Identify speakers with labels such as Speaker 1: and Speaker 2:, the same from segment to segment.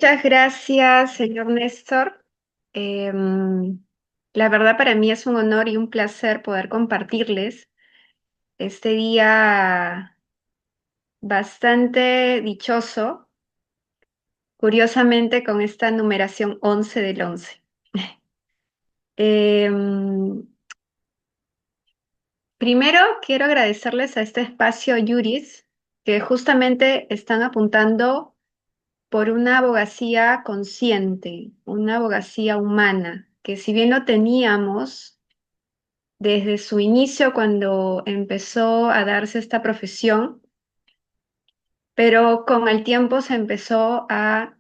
Speaker 1: Muchas gracias, señor Néstor. Em, la verdad para mí es un honor y un placer poder compartirles este día bastante dichoso, curiosamente con esta numeración 11 del 11. Em, Primero quiero agradecerles a este espacio Yuris, que justamente están apuntando por una abogacía consciente, una abogacía humana, que si bien lo teníamos desde su inicio cuando empezó a darse esta profesión, pero con el tiempo se empezó a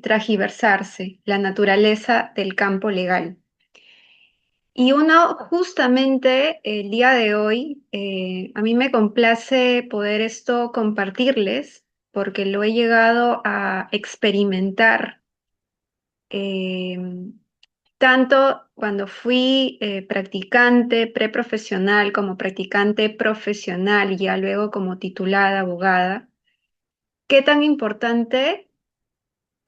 Speaker 1: tragiversarse la naturaleza del campo legal. Y uno, justamente el día de hoy, a mí me complace poder esto compartirles porque lo he llegado a experimentar eh, tanto cuando fui practicante preprofesional como practicante profesional y ya luego como titulada abogada, qué tan importante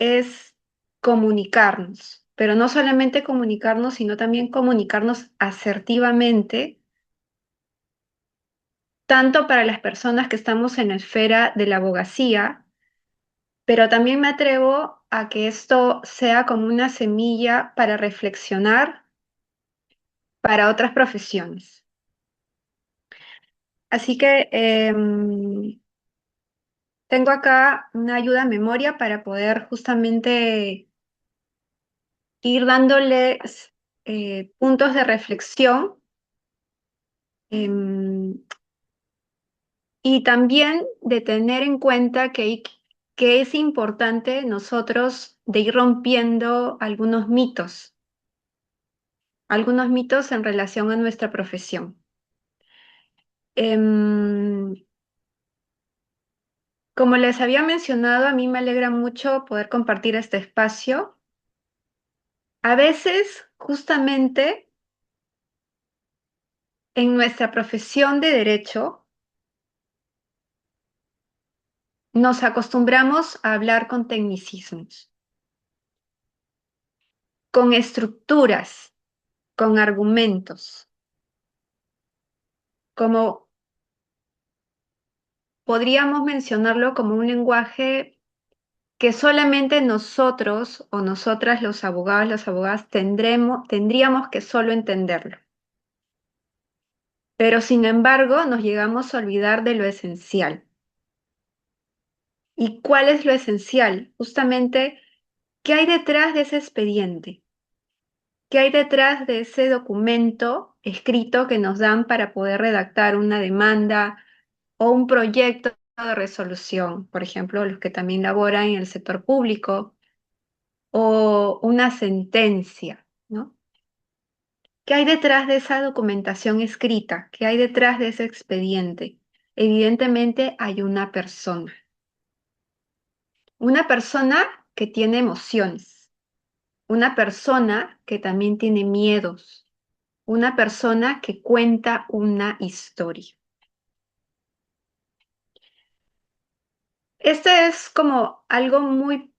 Speaker 1: es comunicarnos, pero no solamente comunicarnos, sino también comunicarnos asertivamente, tanto para las personas que estamos en la esfera de la abogacía, pero también me atrevo a que esto sea como una semilla para reflexionar para otras profesiones. Así que tengo acá una ayuda a memoria para poder justamente ir dándoles puntos de reflexión em, y también de tener en cuenta que es importante nosotros de ir rompiendo algunos mitos en relación a nuestra profesión. Em, Como les había mencionado, a mí me alegra mucho poder compartir este espacio. A veces, justamente en nuestra profesión de derecho, nos acostumbramos a hablar con tecnicismos, con estructuras, con argumentos, como podríamos mencionarlo como un lenguaje que solamente nosotros o nosotras los abogados, las abogadas tendríamos que solo entenderlo. Pero sin embargo, nos llegamos a olvidar de lo esencial. ¿Y cuál es lo esencial? Justamente, ¿qué hay detrás de ese expediente? ¿Qué hay detrás de ese documento escrito que nos dan para poder redactar una demanda o un proyecto de resolución? Por ejemplo, los que también laboran en el sector público o una sentencia, ¿no? ¿Qué hay detrás de esa documentación escrita? ¿Qué hay detrás de ese expediente? Evidentemente hay una persona que tiene emociones, una persona que también tiene miedos, una persona que cuenta una historia. Este es como algo muy,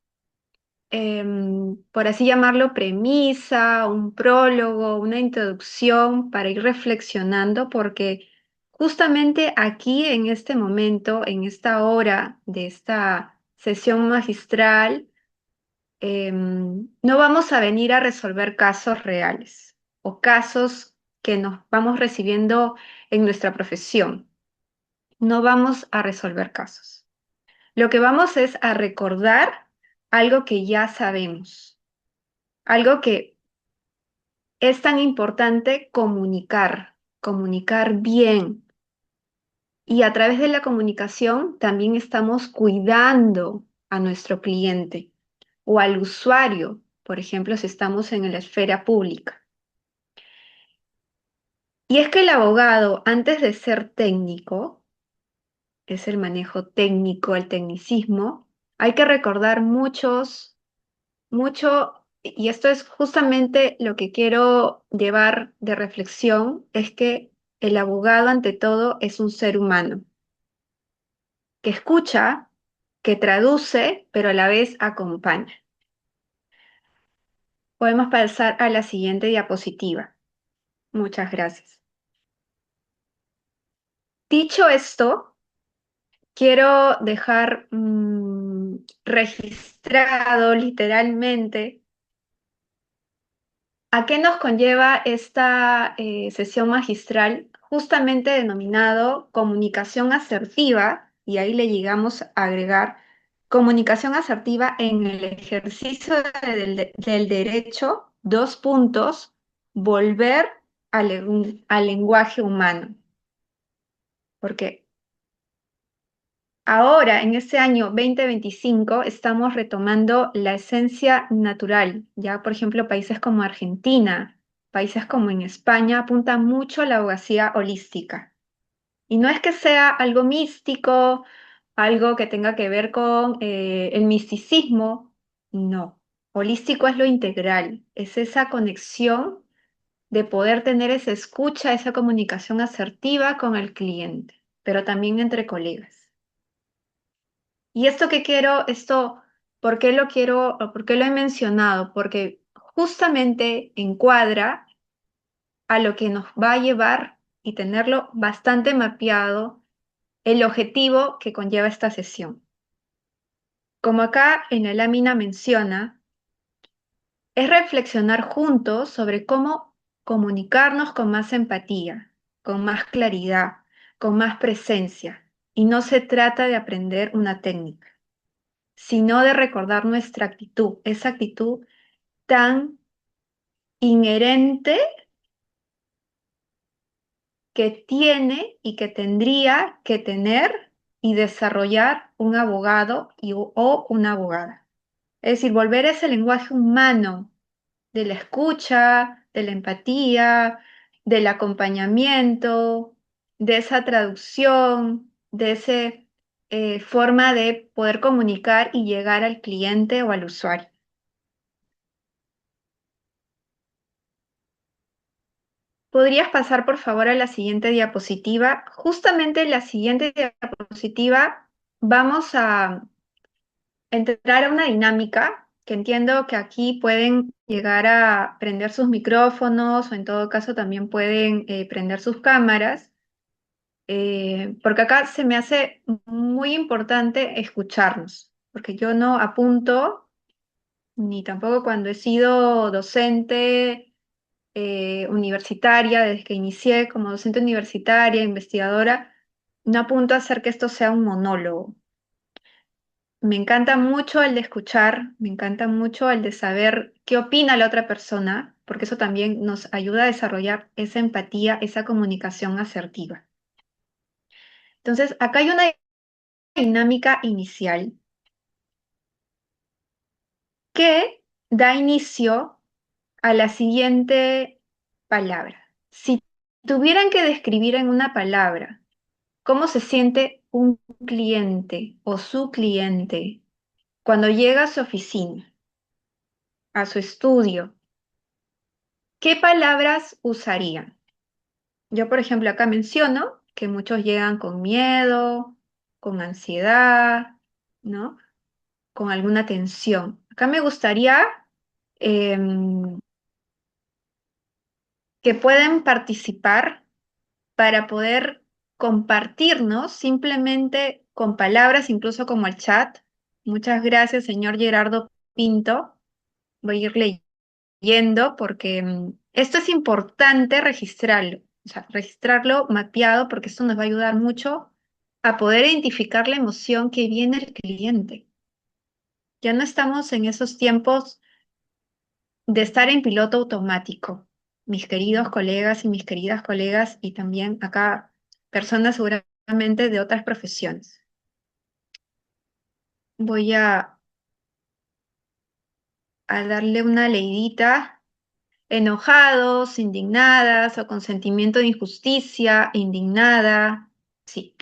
Speaker 1: por así llamarlo, premisa, un prólogo, una introducción para ir reflexionando, porque justamente aquí en este momento, en esta hora de esta sesión magistral, no vamos a venir a resolver casos reales o casos que nos vamos recibiendo en nuestra profesión. No vamos a resolver casos. Lo que vamos es a recordar algo que ya sabemos, algo que es tan importante comunicar bien. Y a través de la comunicación también estamos cuidando a nuestro cliente o al usuario, por ejemplo, si estamos en la esfera pública. Y es que el abogado, antes de ser técnico, es el manejo técnico, el tecnicismo, hay que recordar mucho, y esto es justamente lo que quiero llevar de reflexión, es que el abogado ante todo es un ser humano, que escucha, que traduce, pero a la vez acompaña. Podemos pasar a la siguiente diapositiva. Muchas gracias. Dicho esto, quiero dejar registrado literalmente a qué nos conlleva esta sesión magistral, justamente denominado comunicación asertiva, y ahí le llegamos a agregar comunicación asertiva en el ejercicio del derecho, dos puntos, volver al lenguaje humano. Porque ahora, en este año 2025, estamos retomando la esencia natural. Ya, por ejemplo, países como Argentina, países como en España, apuntan mucho a la abogacía holística. Y no es que sea algo místico, algo que tenga que ver con el misticismo, no. Holístico es lo integral, es esa conexión de poder tener esa escucha, esa comunicación asertiva con el cliente, pero también entre colegas. Y esto que quiero, ¿por qué lo quiero, o por qué lo he mencionado? Porque justamente encuadra a lo que nos va a llevar y tenerlo bastante mapeado el objetivo que conlleva esta sesión. Como acá en la lámina menciona, es reflexionar juntos sobre cómo comunicarnos con más empatía, con más claridad, con más presencia. Y no se trata de aprender una técnica, sino de recordar nuestra actitud, esa actitud tan inherente que tiene y que tendría que tener y desarrollar un abogado o una abogada. Es decir, volver a ese lenguaje humano de la escucha, de la empatía, del acompañamiento, de esa traducción, de esa forma de poder comunicar y llegar al cliente o al usuario. ¿Podrías pasar, por favor, a la siguiente diapositiva? Justamente en la siguiente diapositiva vamos a entrar a una dinámica que entiendo que aquí pueden llegar a prender sus micrófonos o en todo caso también pueden prender sus cámaras, porque acá se me hace muy importante escucharnos, porque yo no apunto, ni tampoco cuando he sido docente universitaria, desde que inicié como docente universitaria, investigadora, no apunto a hacer que esto sea un monólogo. Me encanta mucho el de escuchar, me encanta mucho el de saber qué opina la otra persona, porque eso también nos ayuda a desarrollar esa empatía, esa comunicación asertiva. Entonces, acá hay una dinámica inicial que da inicio a la siguiente palabra. Si tuvieran que describir en una palabra cómo se siente un cliente o su cliente cuando llega a su oficina, a su estudio, ¿qué palabras usarían? Yo, por ejemplo, acá menciono que muchos llegan con miedo, con ansiedad, ¿no? Con alguna tensión. Acá me gustaría em, que puedan participar para poder compartirnos simplemente con palabras, incluso como el chat. Muchas gracias, señor Gerardo Pinto. Voy a ir leyendo porque esto es importante registrarlo, o sea, registrarlo mapeado porque esto nos va a ayudar mucho a poder identificar la emoción que viene el cliente. Ya no estamos en esos tiempos de estar en piloto automático, mis queridos colegas y mis queridas colegas y también acá personas seguramente de otras profesiones. Voy a darle una leidita. Enojados, indignadas o con sentimiento de injusticia, indignada. Sí,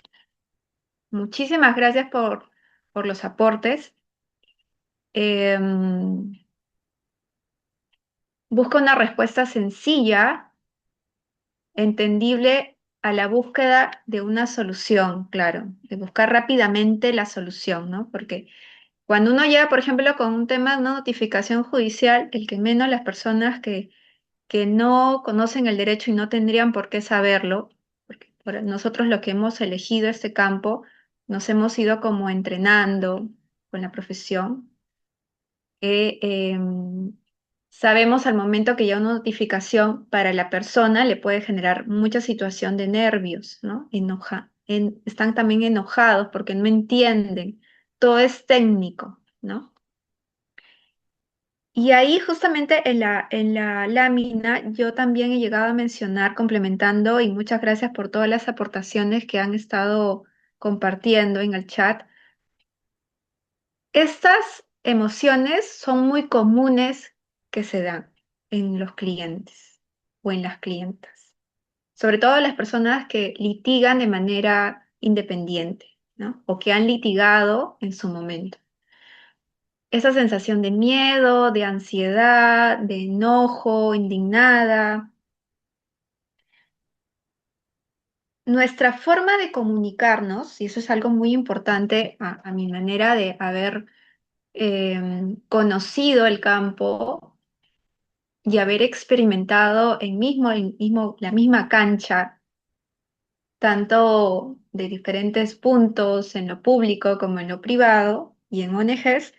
Speaker 1: muchísimas gracias por los aportes. Em, Busca una respuesta sencilla, entendible a la búsqueda de una solución, claro, de buscar rápidamente la solución, ¿no? Porque Cuando uno llega, por ejemplo, con un tema de una notificación judicial, el que menos las personas que no conocen el derecho y no tendrían por qué saberlo, porque nosotros los que hemos elegido este campo, nos hemos ido como entrenando con la profesión, que sabemos al momento que ya una notificación para la persona le puede generar mucha situación de nervios, ¿no? Están también enojados porque no entienden, todo es técnico, ¿no? Y ahí justamente en la lámina yo también he llegado a mencionar, complementando, y muchas gracias por todas las aportaciones que han estado compartiendo en el chat. Estas emociones son muy comunes que se dan en los clientes o en las clientas, sobre todo las personas que litigan de manera independiente, ¿no? O que han litigado en su momento. Esa sensación de miedo, de ansiedad, de enojo, indignada. Nuestra forma de comunicarnos, y eso es algo muy importante a mi manera de haber conocido el campo y haber experimentado la misma cancha, tanto de diferentes puntos en lo público como en lo privado y en ONGs,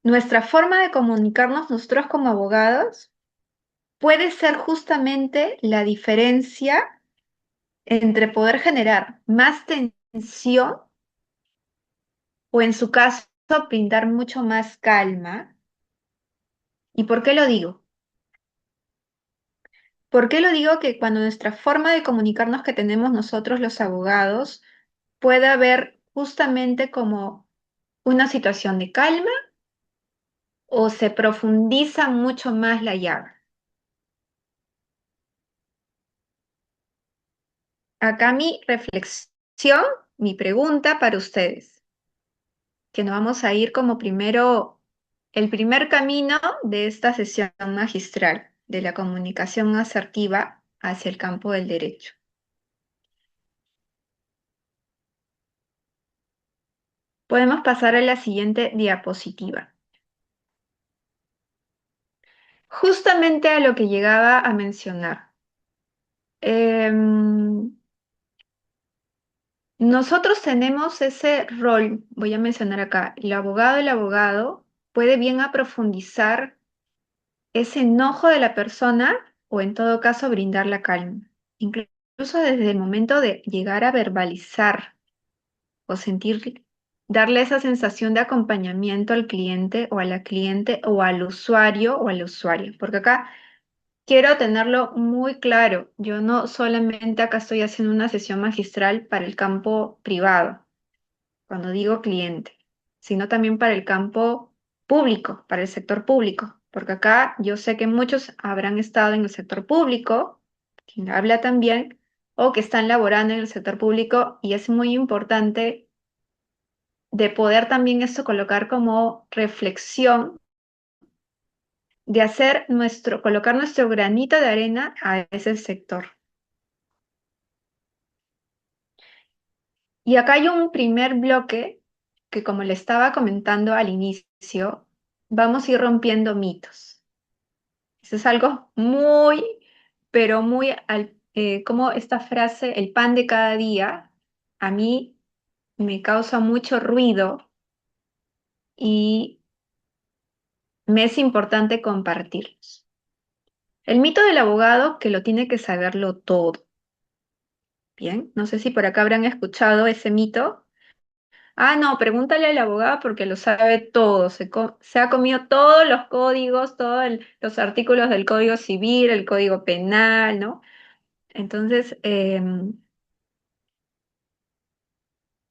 Speaker 1: nuestra forma de comunicarnos nosotros como abogados puede ser justamente la diferencia entre poder generar más tensión o en su caso brindar mucho más calma. ¿Y por qué lo digo? ¿Por qué lo digo que cuando nuestra forma de comunicarnos que tenemos nosotros los abogados puede haber justamente como una situación de calma o se profundiza mucho más la llaga? Acá mi reflexión, mi pregunta para ustedes, que nos vamos a ir como primero, el primer camino de esta sesión magistral de la comunicación asertiva hacia el campo del derecho. Podemos pasar a la siguiente diapositiva. Justamente a lo que llegaba a mencionar. Em, Nosotros tenemos ese rol, voy a mencionar acá, el abogado puede bien a profundizar ese enojo de la persona o en todo caso brindar la calma. Incluso desde el momento de llegar a verbalizar o sentir, darle esa sensación de acompañamiento al cliente o a la cliente o al usuario o a la usuaria. Porque acá quiero tenerlo muy claro. Yo no solamente acá estoy haciendo una sesión magistral para el campo privado, cuando digo cliente, sino también para el campo público, para el sector público. Porque acá yo sé que muchos habrán estado en el sector público, quien habla también, o que están laborando en el sector público, y es muy importante de poder también esto colocar como reflexión, de colocar nuestro granito de arena a ese sector. Y acá hay un primer bloque que, como le estaba comentando al inicio, vamos a ir rompiendo mitos. Eso es algo muy, pero muy, como esta frase, el pan de cada día, a mí me causa mucho ruido y me es importante compartirlos. El mito del abogado que lo tiene que saberlo todo. Bien, no sé si por acá habrán escuchado ese mito. Ah, no, pregúntale al abogado porque lo sabe todo. Se ha comido todos los códigos, los artículos del Código Civil, el Código Penal, ¿no? Entonces,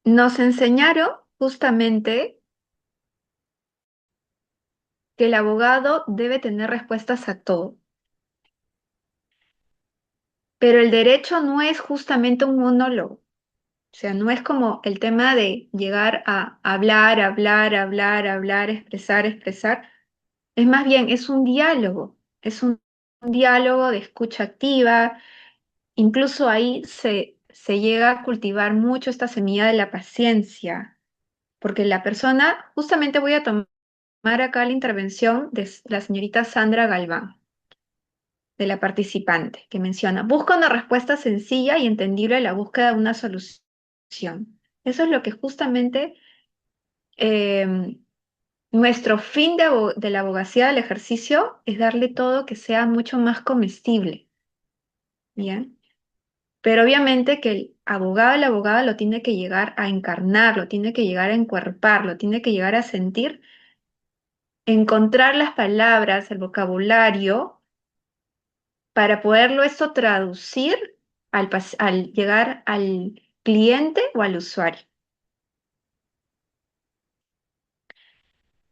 Speaker 1: nos enseñaron justamente que el abogado debe tener respuestas a todo. Pero el derecho no es justamente un monólogo. O sea, no es como el tema de llegar a hablar, hablar, hablar, hablar, expresar, expresar. Es más bien, es un diálogo. Es un diálogo de escucha activa. Incluso ahí se llega a cultivar mucho esta semilla de la paciencia, porque la persona, justamente voy a tomar acá la intervención de la señorita Sandra Galván, de la participante, que menciona, busca una respuesta sencilla y entendible a la búsqueda de una solución. Eso es lo que justamente eh, nuestro fin de la abogacía del ejercicio es darle todo que sea mucho más comestible, ¿bien? Pero obviamente que el abogado, la abogada lo tiene que llegar a encarnar, lo tiene que llegar a encuerpar, lo tiene que llegar a sentir, encontrar las palabras, el vocabulario, para poderlo esto traducir al llegar al cliente o al usuario.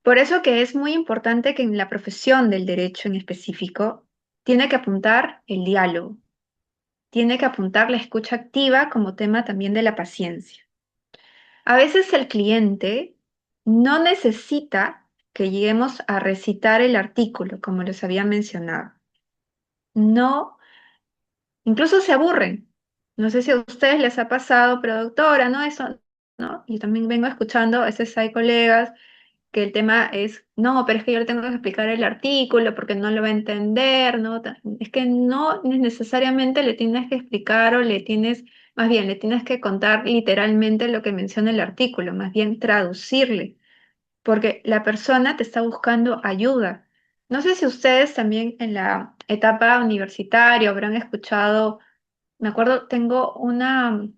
Speaker 1: Por eso que es muy importante que en la profesión del derecho en específico tiene que apuntar el diálogo, tiene que apuntar la escucha activa como tema también de la paciencia. A veces el cliente no necesita que lleguemos a recitar el artículo, como les había mencionado. No, incluso se aburren. No sé si a ustedes les ha pasado, pero doctora, no, eso, ¿no? Yo también vengo escuchando, a veces hay colegas que el tema es, no, pero es que yo le tengo que explicar el artículo porque no lo va a entender, ¿no? Es que no necesariamente le tienes que explicar o le tienes, más bien, le tienes que contar literalmente lo que menciona el artículo, más bien traducirle, porque la persona te está buscando ayuda. No sé si ustedes también en la etapa universitaria habrán escuchado, me acuerdo, tengo un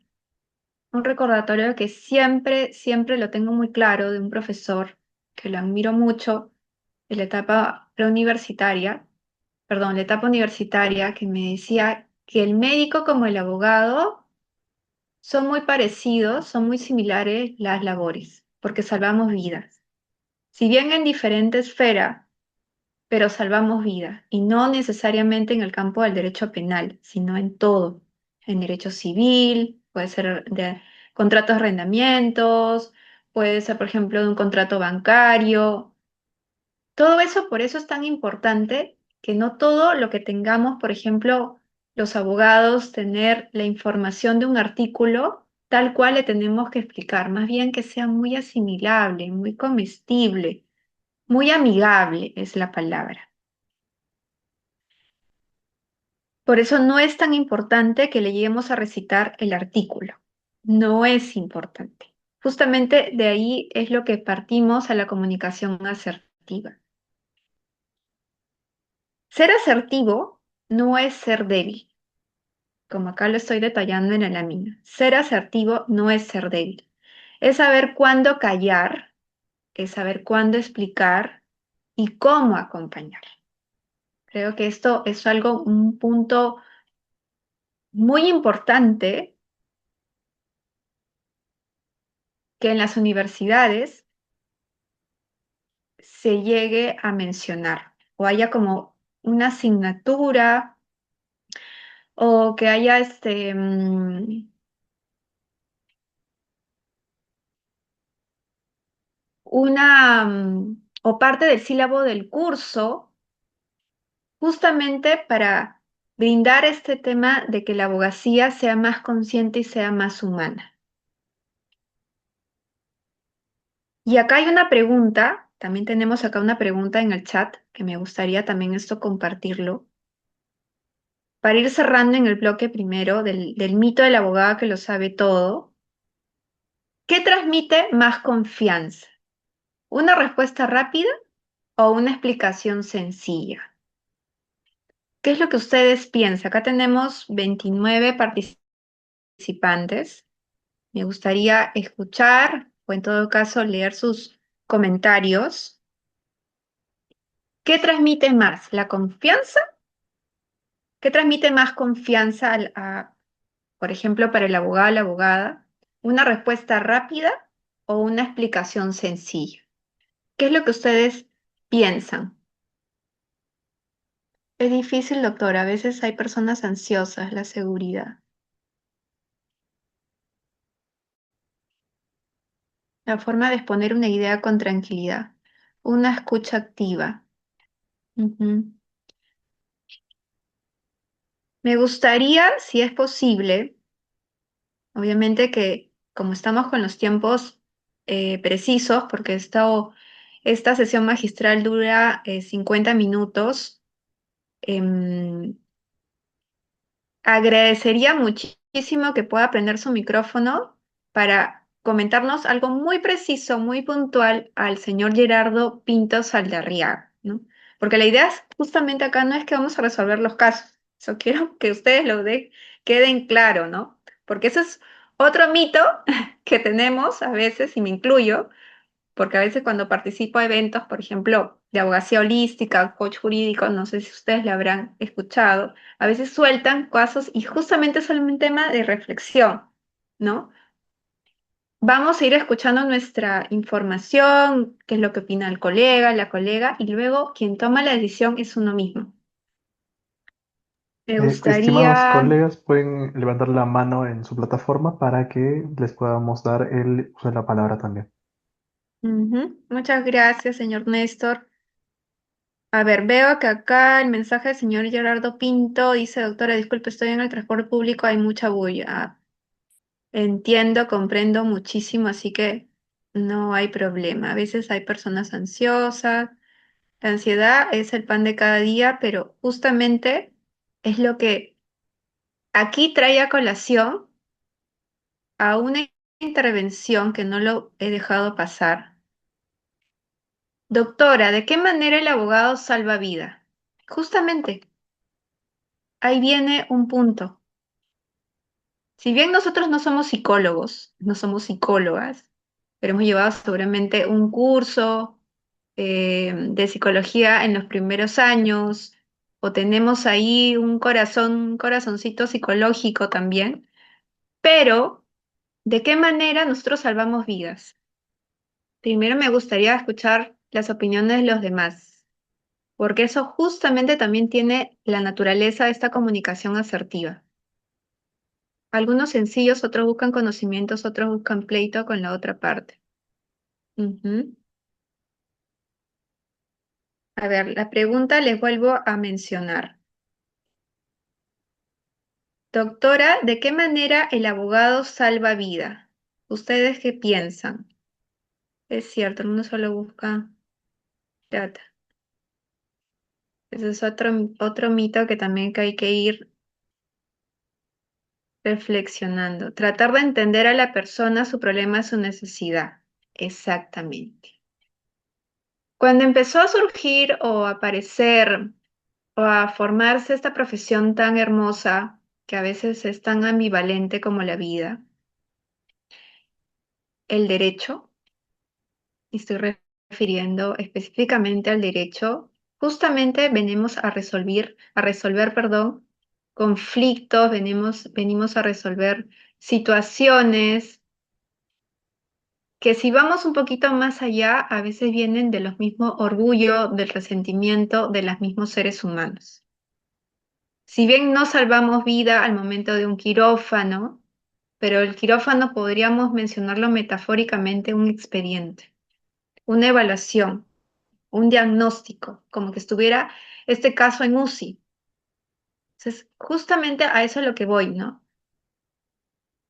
Speaker 1: recordatorio que siempre, siempre lo tengo muy claro de un profesor que lo admiro mucho en la etapa preuniversitaria, perdón, la etapa universitaria, que me decía que el médico como el abogado son muy parecidos, son muy similares las labores, porque salvamos vidas. Si bien en diferente esfera, pero salvamos vidas, y no necesariamente en el campo del derecho penal, sino en todo, en derecho civil, puede ser de contratos de arrendamientos, puede ser, por ejemplo, de un contrato bancario. Todo eso, por eso es tan importante que no todo lo que tengamos, por ejemplo, los abogados, tener la información de un artículo tal cual le tenemos que explicar, más bien que sea muy asimilable, muy comestible, muy amigable es la palabra. Por eso no es tan importante que le lleguemos a recitar el artículo. No es importante. Justamente de ahí es lo que partimos a la comunicación asertiva. Ser asertivo no es ser débil, como acá lo estoy detallando en la lámina. Ser asertivo no es ser débil. Es saber cuándo callar, es saber cuándo explicar y cómo acompañar. Creo que esto es algo, un punto muy importante que en las universidades se llegue a mencionar o haya como una asignatura o que haya o parte del sílabo del curso justamente para brindar este tema de que la abogacía sea más consciente y sea más humana. Y acá hay una pregunta, también tenemos acá una pregunta en el chat que me gustaría también esto compartirlo. Para ir cerrando en el bloque primero del mito del abogado que lo sabe todo, ¿qué transmite más confianza? ¿Una respuesta rápida o una explicación sencilla? ¿Qué es lo que ustedes piensan? Acá tenemos 29 participantes. Me gustaría escuchar o en todo caso leer sus comentarios. ¿Qué transmite más? ¿La confianza? ¿Qué transmite más confianza por ejemplo, para el abogado o la abogada? ¿Una respuesta rápida o una explicación sencilla? ¿Qué es lo que ustedes piensan? Es difícil, doctor. A veces hay personas ansiosas, la seguridad. La forma de exponer una idea con tranquilidad. Una escucha activa. Ujú. Me gustaría, si es posible, obviamente que como estamos con los tiempos precisos, porque esta sesión magistral dura 50 minutos. Em, Agradecería muchísimo que pueda prender su micrófono para comentarnos algo muy preciso, muy puntual al señor Gerardo Pinto Saldarriaga, ¿no? Porque la idea justamente acá no es que vamos a resolver los casos, eso quiero que ustedes queden claro, ¿no? Porque eso es otro mito que tenemos a veces, y me incluyo, porque a veces cuando participo a eventos, por ejemplo, de abogacía holística, coach jurídico, no sé si ustedes le habrán escuchado, a veces sueltan casos y justamente es un tema de reflexión, ¿no? Vamos a ir escuchando nuestra información, qué es lo que opina el colega, la colega, y luego quien toma la decisión es uno mismo. Me
Speaker 2: Estimados
Speaker 1: gustaría...
Speaker 2: colegas, pueden levantar la mano en su plataforma para que les podamos dar el uso de la palabra también.
Speaker 1: Ujú. Muchas gracias, señor Néstor. A ver, veo que acá el mensaje del señor Gerardo Pinto dice, doctora, disculpe, estoy en el transporte público, hay mucha bulla. Entiendo, comprendo muchísimo, así que no hay problema. A veces hay personas ansiosas, la ansiedad es el pan de cada día, pero justamente es lo que aquí trae a colación a una intervención que no lo he dejado pasar. Doctora, ¿de qué manera el abogado salva vida? Justamente, ahí viene un punto. Si bien nosotros no somos psicólogos, no somos psicólogas, pero hemos llevado seguramente un curso de psicología en los primeros años, o tenemos ahí un corazoncito psicológico también, pero ¿de qué manera nosotros salvamos vidas? Primero me gustaría escuchar las opiniones de los demás, porque eso justamente también tiene la naturaleza de esta comunicación asertiva. Algunos sencillos, otros buscan conocimientos, otros buscan pleito con la otra parte. Ujú. A ver, la pregunta les vuelvo a mencionar. Doctora, ¿de qué manera el abogado salva vida? ¿Ustedes qué piensan? Es cierto, uno solo busca plata. Ese es otro mito que también que hay que ir reflexionando. Tratar de entender a la persona, su problema, su necesidad. Exactamente. Cuando empezó a surgir o a aparecer o a formarse esta profesión tan hermosa, que a veces es tan ambivalente como la vida, el derecho, y estoy refiriendo específicamente al derecho, justamente venimos perdón, conflictos, venimos a resolver situaciones que si vamos un poquito más allá, a veces vienen de los mismos orgullo, del resentimiento de los mismos seres humanos. Si bien no salvamos vida al momento de un quirófano, pero el quirófano podríamos mencionarlo metafóricamente un expediente, una evaluación, un diagnóstico, como que estuviera este caso en UCI. Entonces, justamente a eso es lo que voy, ¿no?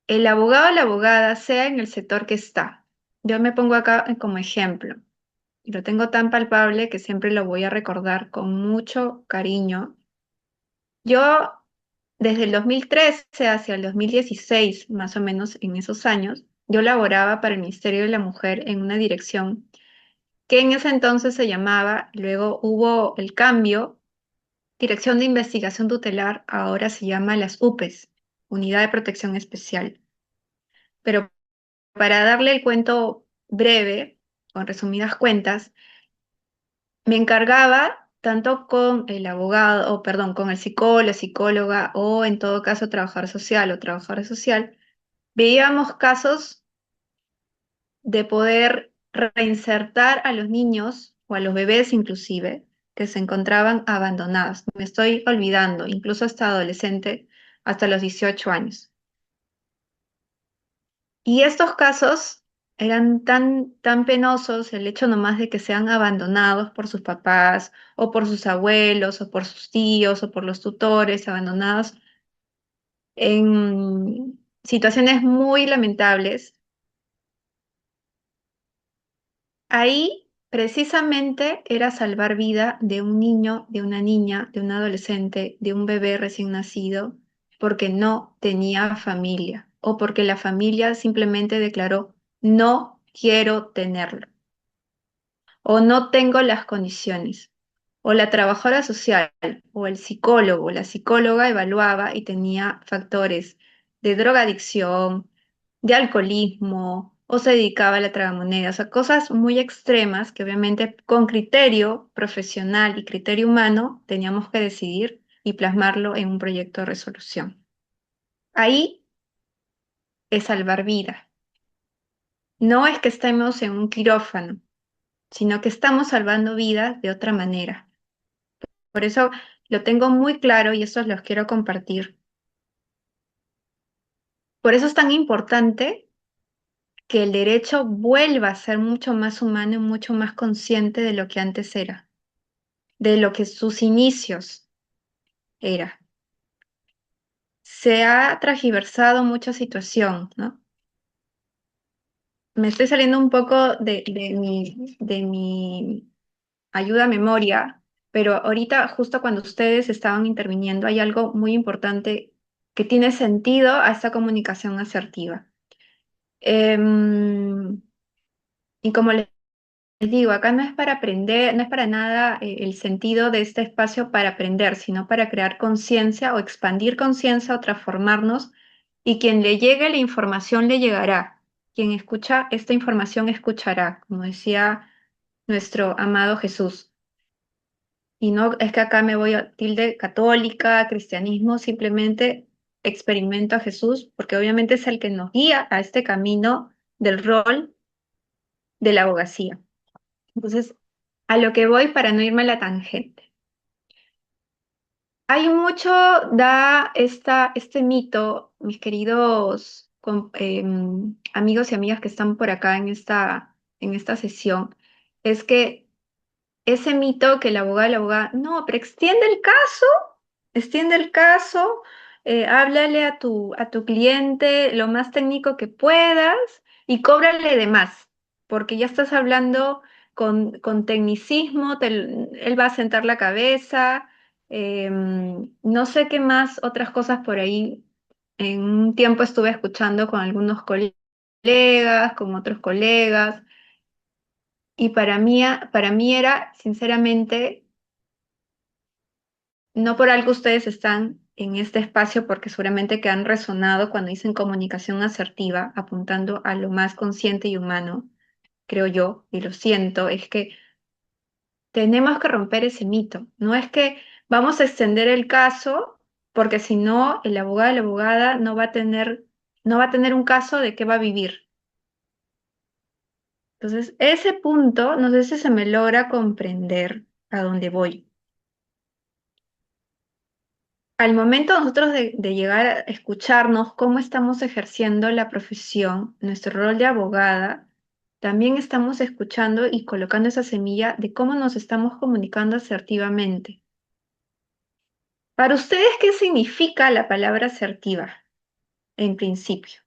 Speaker 1: El abogado o la abogada, sea en el sector que está. Yo me pongo acá como ejemplo, y lo tengo tan palpable que siempre lo voy a recordar con mucho cariño. Yo desde el 2013 hacia el 2016, más o menos en esos años, yo laboraba para el Ministerio de la Mujer en una dirección que en ese entonces se llamaba, luego hubo el cambio, Dirección de Investigación Tutelar, ahora se llama las UPES, Unidad de Protección Especial. Pero para darle el cuento breve, con resumidas cuentas, me encargaba tanto con el abogado, o perdón, con el psicólogo, psicóloga, o en todo caso trabajador social o trabajadora social, veíamos casos de poder reinsertar a los niños o a los bebés inclusive que se encontraban abandonados. Me estoy olvidando, incluso hasta adolescente, hasta los 18 años. Y estos casos eran tan penosos, el hecho nomás de que sean abandonados por sus papás o por sus abuelos o por sus tíos o por los tutores, abandonados en situaciones muy lamentables. Ahí precisamente era salvar vida de un niño, de una niña, de un adolescente, de un bebé recién nacido, porque no tenía familia o porque la familia simplemente declaró, no quiero tenerlo o no tengo las condiciones. O la trabajadora social o el psicólogo o la psicóloga evaluaba y tenía factores de drogadicción, de alcoholismo, o se dedicaba a la tragamoneda, o sea, cosas muy extremas que obviamente con criterio profesional y criterio humano teníamos que decidir y plasmarlo en un proyecto de resolución. Ahí es salvar vida. No es que estemos en un quirófano, sino que estamos salvando vidas de otra manera. Por eso lo tengo muy claro y eso los quiero compartir. Por eso es tan importante que el derecho vuelva a ser mucho más humano y mucho más consciente de lo que antes era, de lo que sus inicios era. Se ha transgiversado mucha situación, ¿no? Me estoy saliendo un poco de mi ayuda a memoria, pero ahorita, justo cuando ustedes estaban interviniendo, hay algo muy importante que tiene sentido a esta comunicación asertiva. Em, y como les digo, acá no es para aprender, no es para nada el sentido de este espacio para aprender, sino para crear conciencia o expandir conciencia o transformarnos. Y quien le llegue la información le llegará. Quien escucha esta información escuchará, como decía nuestro amado Jesús. Y no es que acá me voy a tilde católica, cristianismo, simplemente experimento a Jesús, porque obviamente es el que nos guía a este camino del rol de la abogacía. Entonces, a lo que voy para no irme a la tangente. Hay mucho, este mito, mis queridos amigos y amigas que están por acá en esta sesión, es que ese mito que el abogado, la abogada, no, pero extiende el caso, háblale a tu cliente lo más técnico que puedas y cóbrale de más, porque ya estás hablando con tecnicismo, él va a sentar la cabeza, no sé qué más, otras cosas por ahí. En un tiempo estuve escuchando con algunos colegas, con otros colegas, y para mí era, sinceramente, no por algo ustedes están en este espacio, porque seguramente que han resonado cuando dicen comunicación asertiva, apuntando a lo más consciente y humano, creo yo, y lo siento, es que tenemos que romper ese mito. No es que vamos a extender el caso, porque si no, el abogado o la abogada no va a tener un caso de qué va a vivir. Entonces, ese punto, no sé si se me logra comprender a dónde voy. Al momento nosotros de llegar a escucharnos cómo estamos ejerciendo la profesión, nuestro rol de abogada, también estamos escuchando y colocando esa semilla de cómo nos estamos comunicando asertivamente. Para ustedes, ¿qué significa la palabra asertiva en principio?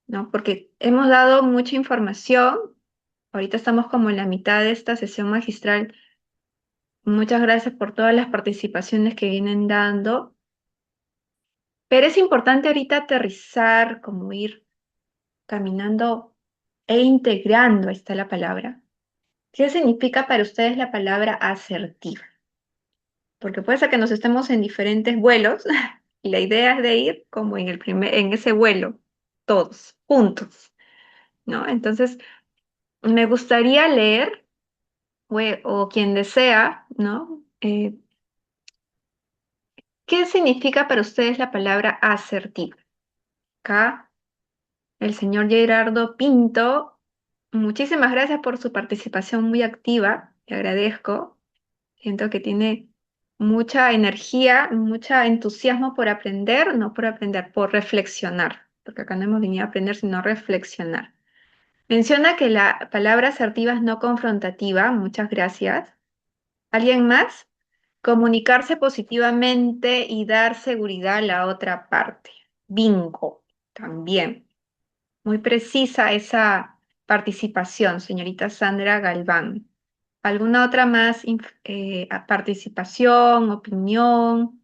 Speaker 1: ¿No? Porque hemos dado mucha información, ahorita estamos como en la mitad de esta sesión magistral. Muchas gracias por todas las participaciones que vienen dando, pero es importante ahorita aterrizar, como ir caminando e integrando, ahí está la palabra. ¿Qué significa para ustedes la palabra asertiva? Porque puede ser que nos estemos en diferentes vuelos y la idea es de ir como en ese vuelo, todos, juntos, ¿no? Entonces, me gustaría leer, o quien desea, ¿no? ¿Qué significa para ustedes la palabra asertiva? Acá, el señor Gerardo Pinto, muchísimas gracias por su participación muy activa, le agradezco. Siento que tiene mucha energía, mucho entusiasmo por aprender, no por aprender, por reflexionar, porque acá no hemos venido a aprender, sino a reflexionar. Menciona que la palabra asertiva es no confrontativa, muchas gracias. ¿Alguien más? Comunicarse positivamente y dar seguridad a la otra parte. Bingo, también. Muy precisa participación, señorita Sandra Galván. ¿Alguna otra más participación, opinión?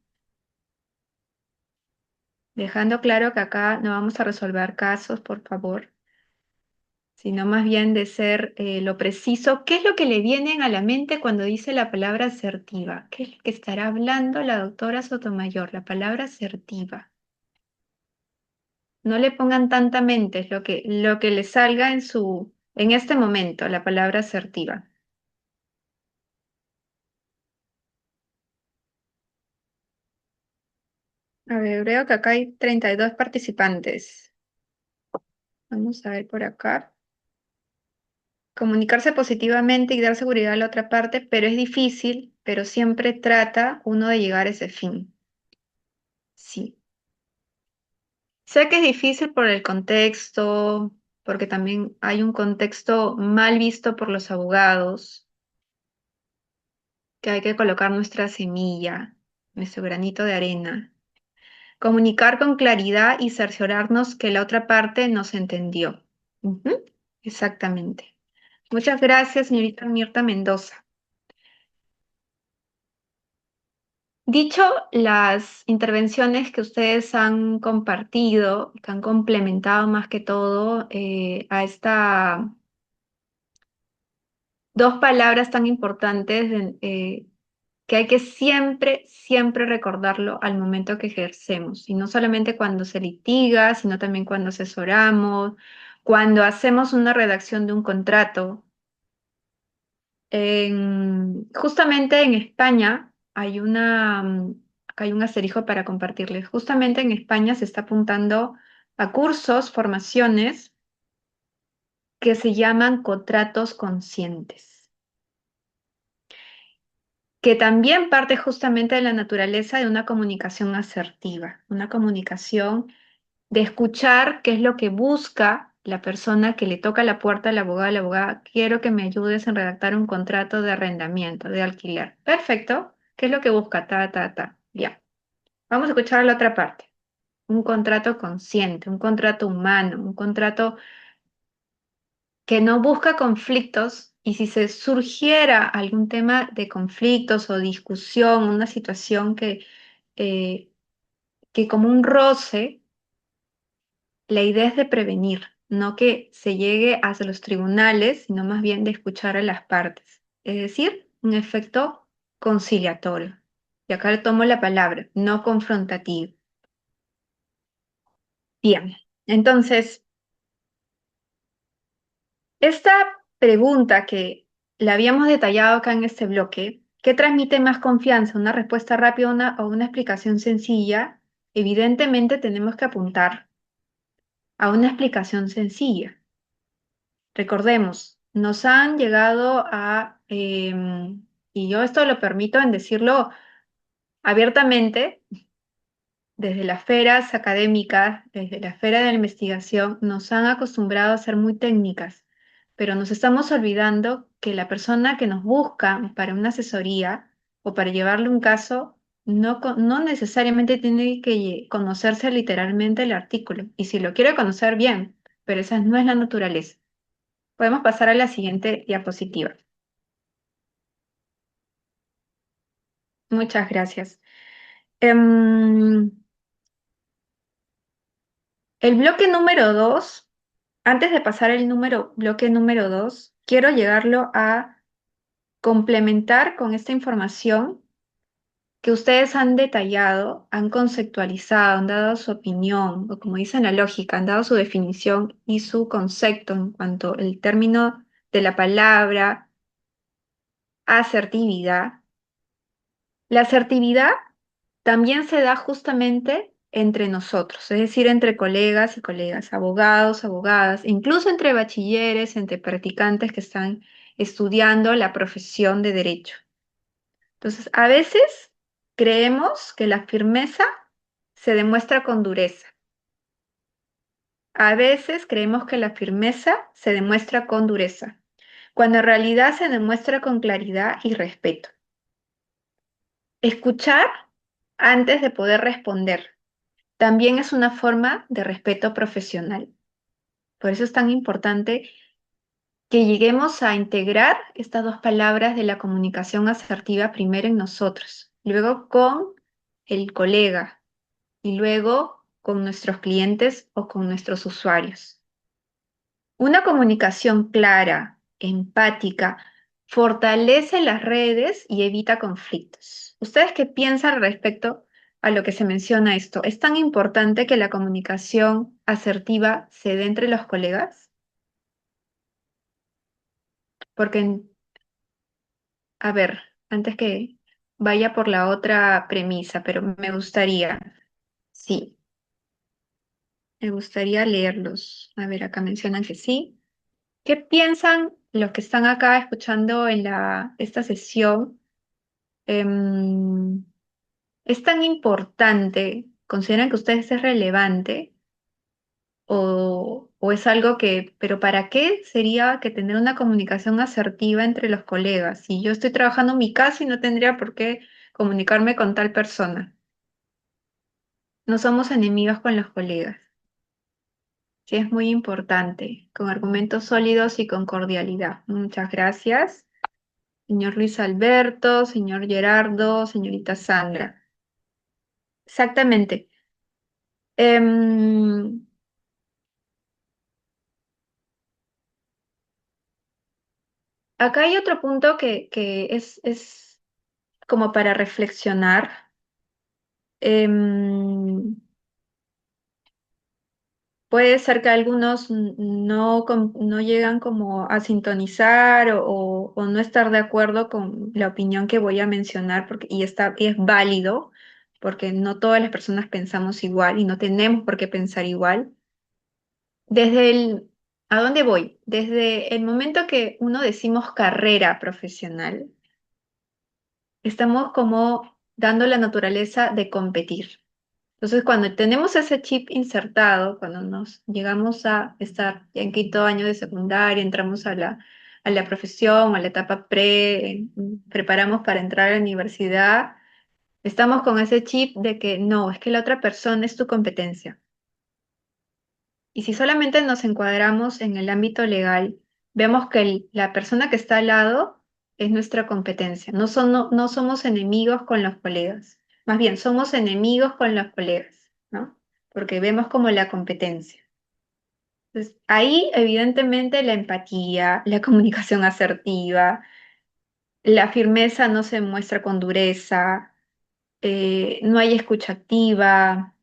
Speaker 1: Dejando claro que acá no vamos a resolver casos, por favor, sino más bien de ser lo preciso. ¿Qué es lo que le viene a la mente cuando dice la palabra asertiva? ¿Qué es lo que estará hablando la doctora Sotomayor? La palabra asertiva. No le pongan tanta mente, es lo que le salga en este momento, la palabra asertiva. A ver, veo que acá hay 32 participantes. Vamos a ver por acá. Comunicarse positivamente y dar seguridad a la otra parte, pero es difícil, pero siempre trata uno de llegar a ese fin. Sí. Sé que es difícil por el contexto, porque también hay un contexto mal visto por los abogados, que hay que colocar nuestra semilla, nuestro granito de arena. Comunicar con claridad y cerciorarnos que la otra parte nos entendió. Ujú, exactamente. Muchas gracias, señorita Mirta Mendoza. Dicho las intervenciones que ustedes han compartido, que han complementado más que todo a esta dos palabras tan importantes que hay que siempre, siempre recordarlo al momento que ejercemos, y no solamente cuando se litiga, sino también cuando asesoramos, cuando hacemos una redacción de un contrato. Justamente en España acá hay un asterisco para compartirles. Justamente en España se está apuntando a cursos, formaciones que se llaman contratos conscientes, que también parte justamente de la naturaleza de una comunicación asertiva, una comunicación de escuchar qué es lo que busca la persona que le toca la puerta al abogado, la abogada, quiero que me ayudes en redactar un contrato de arrendamiento, de alquiler. Perfecto. ¿Qué es lo que busca? Ta, ta, ta. Ya. Vamos a escuchar la otra parte. Un contrato consciente, un contrato humano, un contrato que no busca conflictos, y si se surgiera algún tema de conflictos o discusión, una situación eh, que como un roce. La idea es de prevenir, no que se llegue hacia los tribunales, sino más bien de escuchar a las partes. Es decir, un efecto conciliatorio. Y acá le tomo la palabra, no confrontativo. Bien, entonces, esta pregunta que la habíamos detallado acá en este bloque, ¿qué transmite más confianza? ¿Una respuesta rápida o una explicación sencilla? Evidentemente tenemos que apuntar a una explicación sencilla. Recordemos, nos han llegado y yo esto lo permito en decirlo abiertamente, desde las esferas académicas, desde la esfera de la investigación, nos han acostumbrado a ser muy técnicas, pero nos estamos olvidando que la persona que nos busca para una asesoría o para llevarle un caso, no necesariamente tiene que conocerse literalmente el artículo, y si lo quiere conocer bien, pero esa no es la naturaleza. Podemos pasar a la siguiente diapositiva. Muchas gracias. Em, el bloque número 2, antes de pasar el bloque número 2, quiero llegarlo a complementar con esta información que ustedes han detallado, han conceptualizado, han dado su opinión, o como dice en la lógica, han dado su definición y su concepto en cuanto al término de la palabra asertividad. La asertividad también se da justamente entre nosotros, es decir, entre colegas y colegas, abogados, abogadas, incluso entre bachilleres, entre practicantes que están estudiando la profesión de derecho. Entonces, a veces creemos que la firmeza se demuestra con dureza. A veces creemos que la firmeza se demuestra con dureza, cuando en realidad se demuestra con claridad y respeto. Escuchar antes de poder responder también es una forma de respeto profesional. Por eso es tan importante que lleguemos a integrar estas dos palabras de la comunicación asertiva primero en nosotros, luego con el colega y luego con nuestros clientes o con nuestros usuarios. Una comunicación clara, empática, fortalece las redes y evita conflictos. ¿Ustedes qué piensan respecto a lo que se menciona esto? ¿Es tan importante que la comunicación asertiva se dé entre los colegas? Porque, a ver, antes que vaya por la otra premisa, pero sí, me gustaría leerlos. A ver, acá mencionan que sí. ¿Qué piensan los que están acá escuchando en esta sesión? Em, ¿Es tan importante? ¿Consideran que ustedes es relevante? ¿O es algo que, pero para qué sería que tener una comunicación asertiva entre los colegas? Si yo estoy trabajando en mi casa y no tendría por qué comunicarme con tal persona. No somos enemigos con los colegas. Sí, es muy importante, con argumentos sólidos y con cordialidad. Muchas gracias. Señor Luis Alberto, señor Gerardo, señorita Sandra. Exactamente. Em, Acá hay otro punto que es como para reflexionar. Em, Puede ser que algunos no llegan como a sintonizar o no estar de acuerdo con la opinión que voy a mencionar y es válido porque no todas las personas pensamos igual y no tenemos por qué pensar igual. ¿A dónde voy? Desde el momento que uno decimos carrera profesional, estamos como dando la naturaleza de competir. Entonces, cuando tenemos ese chip insertado, cuando nos llegamos a estar ya en quinto año de secundaria, entramos a la profesión, a la etapa preparamos para entrar a la universidad, estamos con ese chip de que no, es que la otra persona es tu competencia. Y si solamente nos encuadramos en el ámbito legal, vemos que la persona que está al lado es nuestra competencia. No somos enemigos con los colegas. Más bien, somos enemigos con los colegas, ¿no? Porque vemos como la competencia. Entonces, ahí, evidentemente, la empatía, la comunicación asertiva, la firmeza no se muestra con dureza, no hay escucha activa,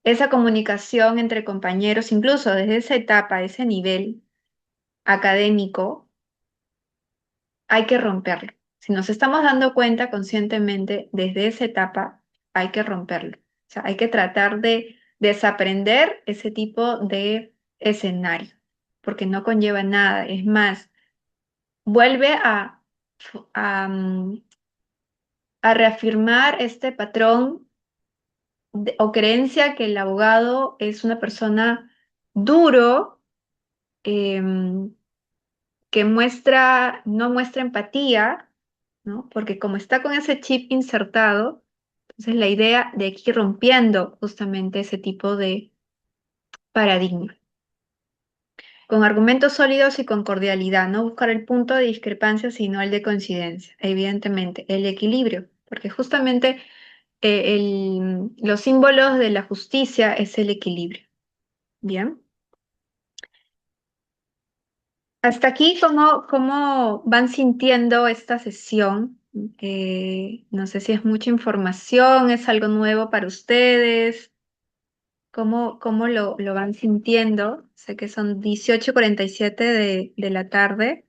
Speaker 1: esa comunicación entre compañeros, incluso desde esa etapa, ese nivel académico, hay que romperlo. Si nos estamos dando cuenta conscientemente desde esa etapa, hay que romperlo. O sea, hay que tratar de desaprender ese tipo de escenario, porque no conlleva nada. Es más, vuelve a a reafirmar este patrón o creencia que el abogado es una persona duro, em, que no muestra empatía, ¿no? Porque como está con ese chip insertado, entonces la idea de ir rompiendo justamente ese tipo de paradigma, con argumentos sólidos y con cordialidad, no buscar el punto de discrepancia, sino el de coincidencia, evidentemente, el equilibrio, porque justamente los símbolos de la justicia es el equilibrio. Bien. Hasta aquí, ¿cómo van sintiendo esta sesión? No sé si es mucha información, es algo nuevo para ustedes. ¿Cómo lo van sintiendo? Sé que son 18:47 de la tarde.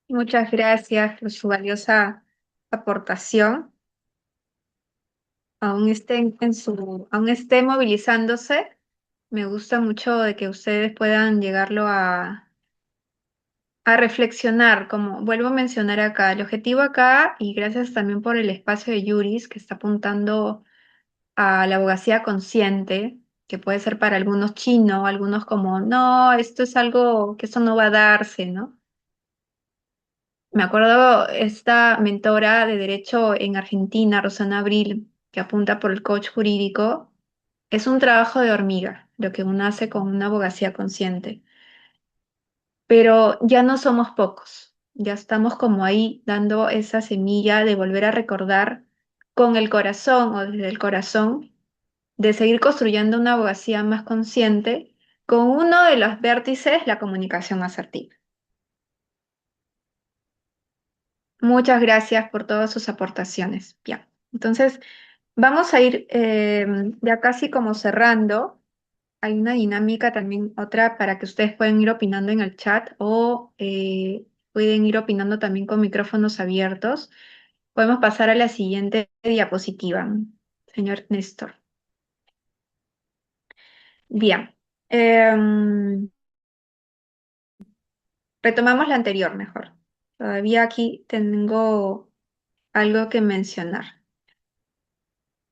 Speaker 1: Muchas gracias por su valiosa aportación. Aún esté movilizándose, me gusta mucho de que ustedes puedan llegarlo a reflexionar, como vuelvo a mencionar acá, el objetivo acá, y gracias también por el espacio de Yuris, que está apuntando a la abogacía consciente, que puede ser para algunos chino, algunos como, no, esto es algo que eso no va a darse, ¿no? Me acuerdo esta mentora de derecho en Argentina, Rosana Abril, que apunta por el coach jurídico, Es un trabajo de hormiga, lo que uno hace con una abogacía consciente, pero ya no somos pocos, ya estamos como ahí dando esa semilla de volver a recordar con el corazón o desde el corazón, de seguir construyendo una abogacía más consciente con uno de los vértices, la comunicación asertiva. Muchas gracias por todas sus aportaciones. Bien, entonces vamos a ir ya casi como cerrando. Hay una dinámica también, otra para que ustedes puedan ir opinando en el chat o pueden ir opinando también con micrófonos abiertos. Podemos pasar a la siguiente diapositiva, señor Néstor. Bien, retomamos la anterior mejor. Todavía aquí tengo algo que mencionar.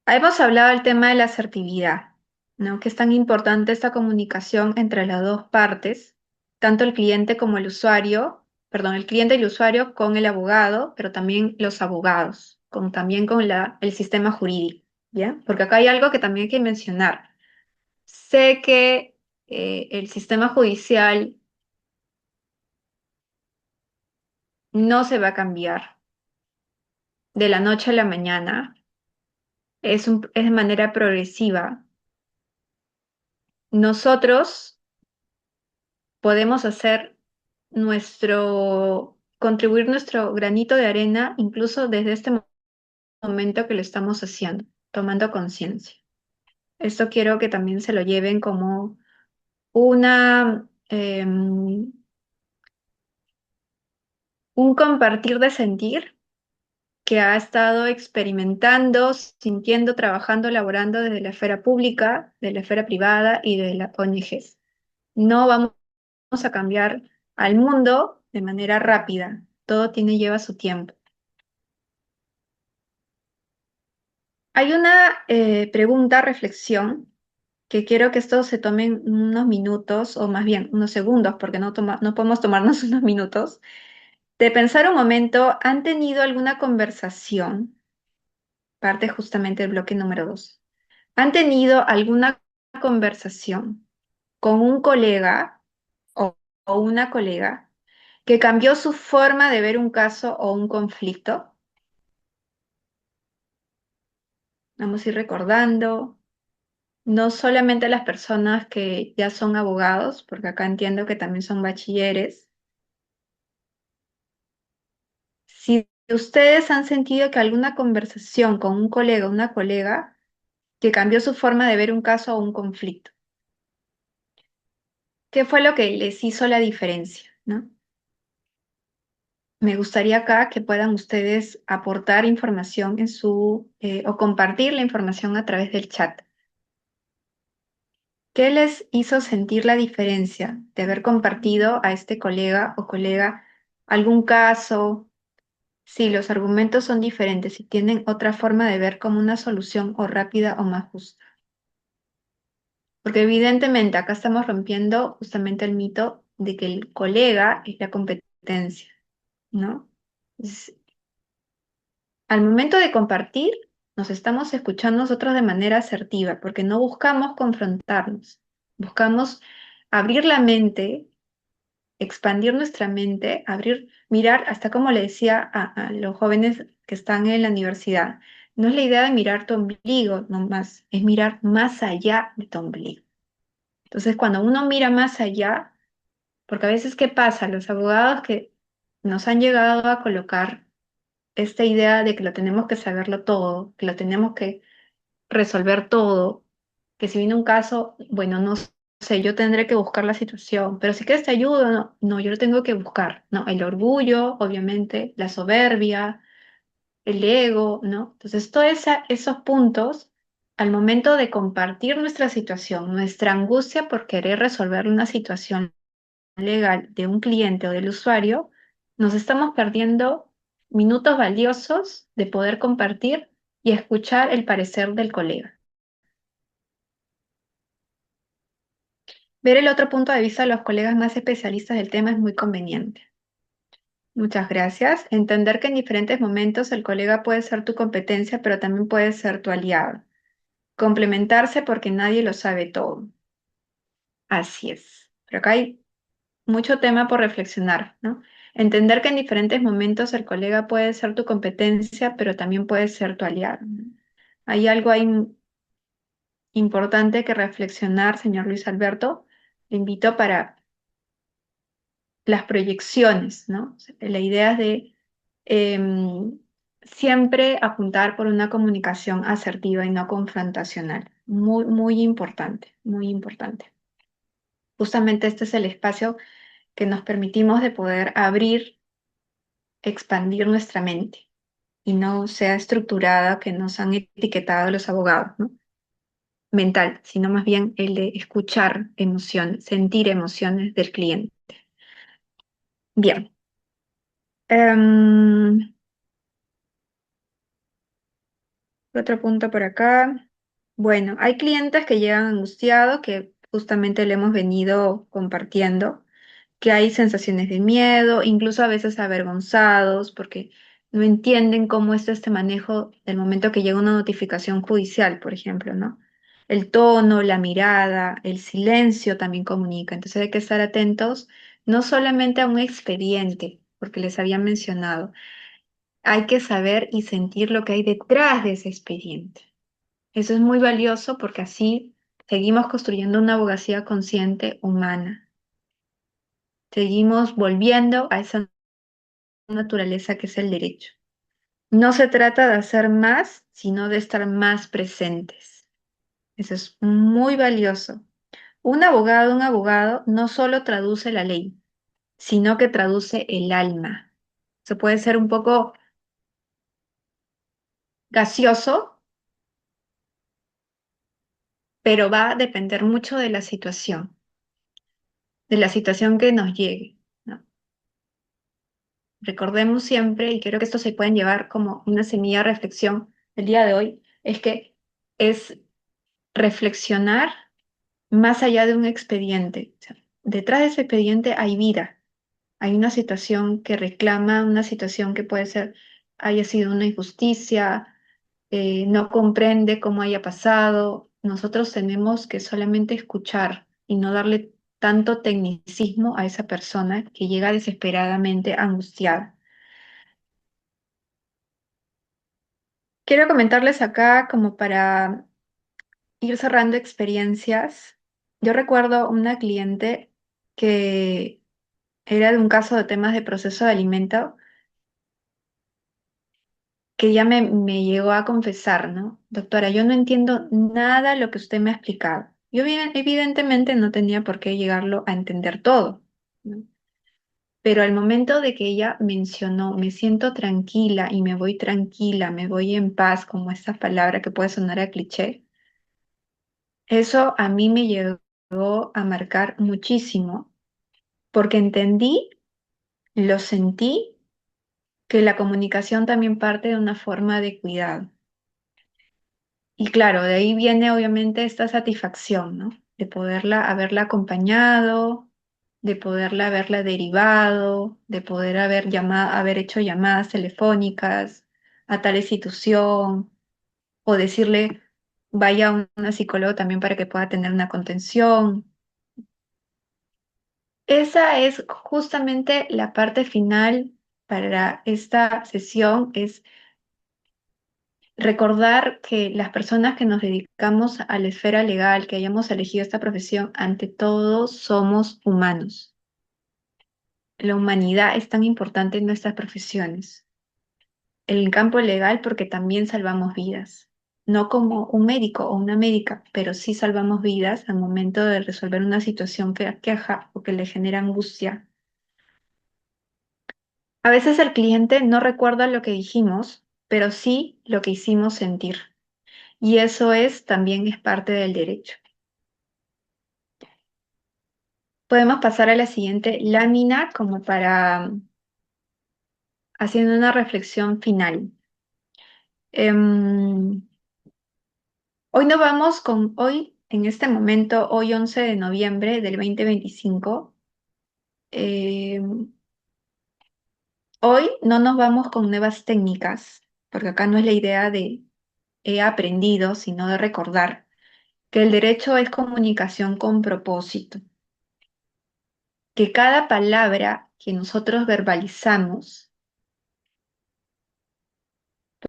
Speaker 1: Hemos hablado del tema de la asertividad, ¿no? Que es tan importante esta comunicación entre las dos partes, tanto el cliente como el usuario, perdón, el cliente y el usuario con el abogado, pero también los abogados, también con el sistema jurídico, ¿ya? Porque acá hay algo que también hay que mencionar. Sé que el sistema judicial no se va a cambiar de la noche a la mañana, es de manera progresiva. Nosotros podemos contribuir nuestro granito de arena incluso desde este momento que lo estamos haciendo, tomando conciencia. Esto quiero que también se lo lleven como un compartir de sentir que ha estado experimentando, sintiendo, trabajando, laborando desde la esfera pública, de la esfera privada y de las ONGs. No vamos a cambiar al mundo de manera rápida. Todo lleva su tiempo. Hay una pregunta, reflexión, que quiero que esto se tomen unos minutos, o más bien unos segundos, porque no podemos tomarnos unos minutos, de pensar un momento, ¿han tenido alguna conversación? Parte justamente del bloque número 2. ¿Han tenido alguna conversación con un colega o una colega que cambió su forma de ver un caso o un conflicto? Vamos a ir recordando, no solamente las personas que ya son abogados, porque acá entiendo que también son bachilleres. Si ustedes han sentido que alguna conversación con un colega o una colega que cambió su forma de ver un caso o un conflicto, ¿qué fue lo que les hizo la diferencia, ¿no? Me gustaría acá que puedan ustedes aportar información o compartir la información a través del chat. ¿Qué les hizo sentir la diferencia de haber compartido a este colega o colega algún caso? Si los argumentos son diferentes, si tienen otra forma de ver como una solución o rápida o más justa. Porque evidentemente acá estamos rompiendo justamente el mito de que el colega es la competencia, ¿no? Entonces, al momento de compartir, nos estamos escuchando nosotros de manera asertiva, porque no buscamos confrontarnos, buscamos abrir la mente, expandir nuestra mente, mirar, hasta como le decía a los jóvenes que están en la universidad, no es la idea de mirar tu ombligo nomás, es mirar más allá de tu ombligo. Entonces, cuando uno mira más allá, porque a veces, ¿qué pasa? Los abogados que nos han llegado a colocar esta idea de que lo tenemos que saberlo todo, que lo tenemos que resolver todo, que si viene un caso, bueno, no sé, yo tendré que buscar la situación, pero si quieres te ayudo, no, no, yo lo tengo que buscar, ¿no? El orgullo, obviamente, la soberbia, el ego, ¿no? Entonces, todos esos puntos, al momento de compartir nuestra situación, nuestra angustia por querer resolver una situación legal de un cliente o del usuario, nos estamos perdiendo minutos valiosos de poder compartir y escuchar el parecer del colega. Ver el otro punto de vista de los colegas más especialistas del tema es muy conveniente. Muchas gracias. Entender que en diferentes momentos el colega puede ser tu competencia, pero también puede ser tu aliado. complementarse porque nadie lo sabe todo. Así es. Pero acá hay mucho tema por reflexionar, ¿no? Entender que en diferentes momentos el colega puede ser tu competencia, pero también puede ser tu aliado, ¿no? Hay algo ahí importante que reflexionar, señor Luis Alberto. Le invito para las proyecciones, ¿no? O sea, la idea es de siempre apuntar por una comunicación asertiva y no confrontacional. Muy, muy importante, muy importante. Justamente este es el espacio que nos permitimos de poder abrir, expandir nuestra mente y no sea estructurada que nos han etiquetado los abogados, ¿no? Mental, sino más bien el de escuchar emociones, sentir emociones del cliente. Bien. Em, Otro punto por acá. Bueno, hay clientes que llegan angustiados, que justamente le hemos venido compartiendo, que hay sensaciones de miedo, incluso a veces avergonzados, porque no entienden cómo es este manejo del momento que llega una notificación judicial, por ejemplo, ¿no? El tono, la mirada, el silencio también comunica. Entonces hay que estar atentos no solamente a un expediente, porque les había mencionado, hay que saber y sentir lo que hay detrás de ese expediente. Eso es muy valioso porque así seguimos construyendo una abogacía consciente humana. Seguimos volviendo a esa naturaleza que es el derecho. No se trata de hacer más, sino de estar más presentes. Eso es muy valioso. Un abogado no solo traduce la ley, sino que traduce el alma. Eso puede ser un poco gaseoso, pero va a depender mucho de la situación que nos llegue, ¿no? Recordemos siempre, y creo que esto se pueden llevar como una semilla de reflexión el día de hoy, es que es reflexionar más allá de un expediente. O sea, detrás de ese expediente hay vida, hay una situación que reclama, una situación que puede ser, haya sido una injusticia, no comprende cómo haya pasado. Nosotros tenemos que solamente escuchar y no darle tanto tecnicismo a esa persona que llega desesperadamente angustiada. Quiero comentarles acá como para ir cerrando experiencias. Yo recuerdo una cliente que era de un caso de temas de proceso de alimento que ya me llegó a confesar, ¿no? Doctora, yo no entiendo nada de lo que usted me ha explicado. Yo evidentemente no tenía por qué llegarlo a entender todo, ¿no? Pero al momento de que ella mencionó, me siento tranquila y me voy tranquila, me voy en paz, como esa palabra que puede sonar a cliché, eso a mí me llegó a marcar muchísimo, porque entendí, lo sentí, que la comunicación también parte de una forma de cuidado. Y claro, de ahí viene obviamente esta satisfacción, ¿no? De poderla haberla acompañado, de poderla haberla derivado, de poder haber hecho llamadas telefónicas a tal institución, o decirle, vaya a una psicóloga también para que pueda tener una contención. Esa es justamente la parte final para esta sesión, es recordar que las personas que nos dedicamos a la esfera legal, que hayamos elegido esta profesión, ante todo somos humanos. La humanidad es tan importante en nuestras profesiones. En el campo legal porque también salvamos vidas. No como un médico o una médica, pero sí salvamos vidas al momento de resolver una situación que aqueja o que le genera angustia. A veces el cliente no recuerda lo que dijimos, pero sí lo que hicimos sentir. Y eso también es parte del derecho. Podemos pasar a la siguiente lámina como para haciendo una reflexión final. Em, Hoy nos vamos en este momento, hoy 11 de noviembre del 2025. em, Hoy no nos vamos con nuevas técnicas, porque acá no es la idea de he aprendido, sino de recordar, que el derecho es comunicación con propósito, que cada palabra que nosotros verbalizamos,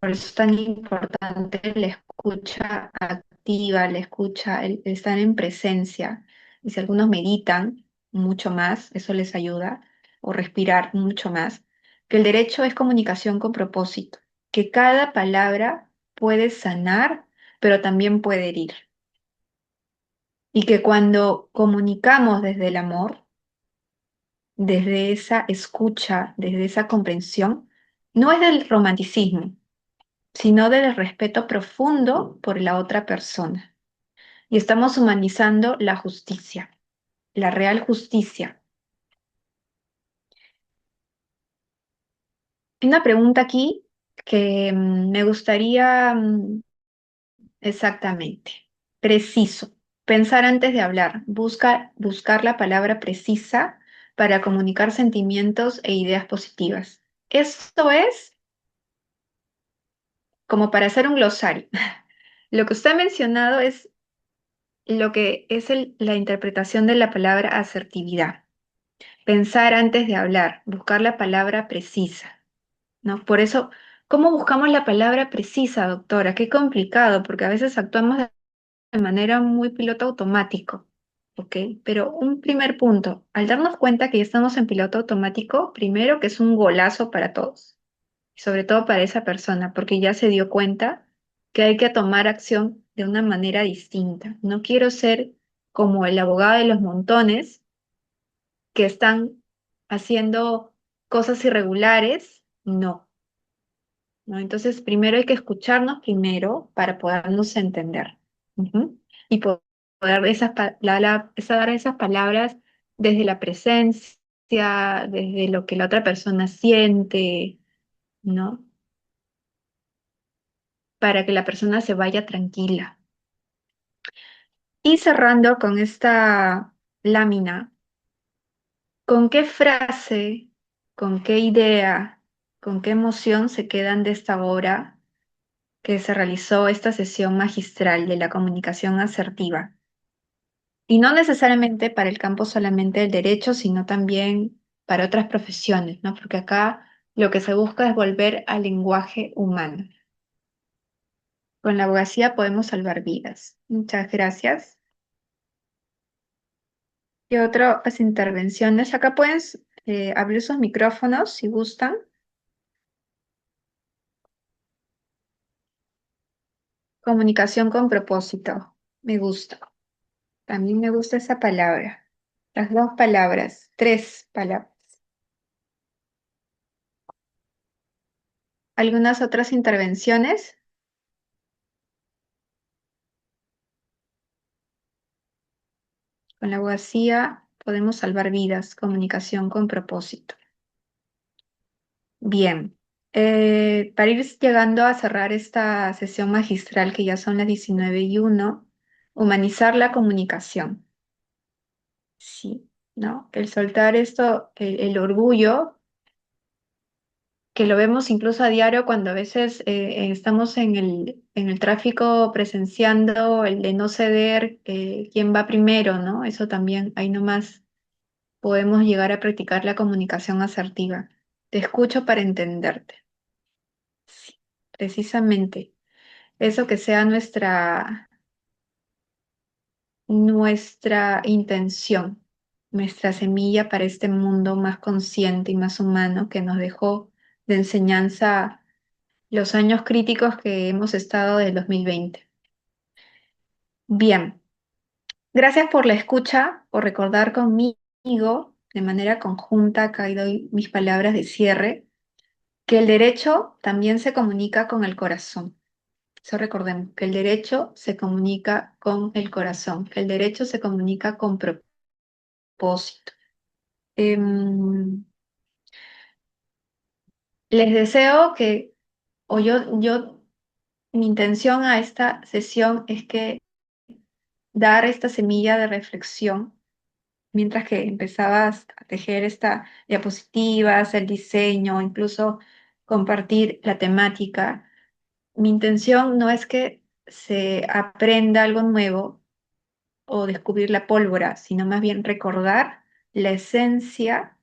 Speaker 1: por eso es tan importante la escucha activa, la escucha, el estar en presencia. Y si algunos meditan mucho más, eso les ayuda, o respirar mucho más, que el derecho es comunicación con propósito, que cada palabra puede sanar, pero también puede herir. Y que cuando comunicamos desde el amor, desde esa escucha, desde esa comprensión, no es del romanticismo, sino del respeto profundo por la otra persona. Y estamos humanizando la justicia, la real justicia. Hay una pregunta aquí que me gustaría exactamente, preciso. Pensar antes de hablar, buscar la palabra precisa para comunicar sentimientos e ideas positivas. Esto es como para hacer un glosario. Lo que usted ha mencionado es lo que es la interpretación de la palabra asertividad. Pensar antes de hablar, buscar la palabra precisa, ¿no? Por eso, ¿cómo buscamos la palabra precisa, doctora? Qué complicado, porque a veces actuamos de manera muy piloto automático, ¿ok? Pero un primer punto, al darnos cuenta que ya estamos en piloto automático, primero que es un golazo para todos, y sobre todo para esa persona, porque ya se dio cuenta que hay que tomar acción de una manera distinta. No quiero ser como el abogado de los montones que están haciendo cosas irregulares, no, ¿no? Entonces, primero hay que escucharnos primero para podernos entender. Ujú. Y poder dar esas palabras desde la presencia, desde lo que la otra persona siente, ¿no? Para que la persona se vaya tranquila. Y cerrando con esta lámina, ¿con qué frase, con qué idea, con qué emoción se quedan de esta hora que se realizó esta sesión magistral de la comunicación asertiva? Y no necesariamente para el campo solamente del derecho, sino también para otras profesiones, ¿no? Porque acá lo que se busca es volver al lenguaje humano. Con la abogacía podemos salvar vidas. Muchas gracias. Y otras intervenciones. Acá pueden abrir sus micrófonos si gustan. Comunicación con propósito. Me gusta. También me gusta esa palabra. Las dos palabras, tres palabras. ¿Algunas otras intervenciones? Con la abogacía podemos salvar vidas. Comunicación con propósito. Bien. Para ir llegando a cerrar esta sesión magistral, que ya son las 19:01, humanizar la comunicación. Sí, ¿no? El soltar esto, el orgullo, que lo vemos incluso a diario cuando a veces estamos en el tráfico presenciando el de no ceder, quién va primero, ¿no? Eso también, ahí nomás podemos llegar a practicar la comunicación asertiva. Te escucho para entenderte. Sí, precisamente. Eso que sea nuestra intención, nuestra semilla para este mundo más consciente y más humano que nos dejó de enseñanza los años críticos que hemos estado del 2020. Bien, gracias por la escucha, por recordar conmigo de manera conjunta, acá doy mis palabras de cierre, que el derecho también se comunica con el corazón. Eso recordemos, que el derecho se comunica con el corazón, que el derecho se comunica con propósito. Em, Les deseo que, mi intención a esta sesión es que dar esta semilla de reflexión, mientras que empezabas a tejer esta diapositivas, el diseño, incluso compartir la temática, Mi intención no es que se aprenda algo nuevo o descubrir la pólvora, sino más bien recordar la esencia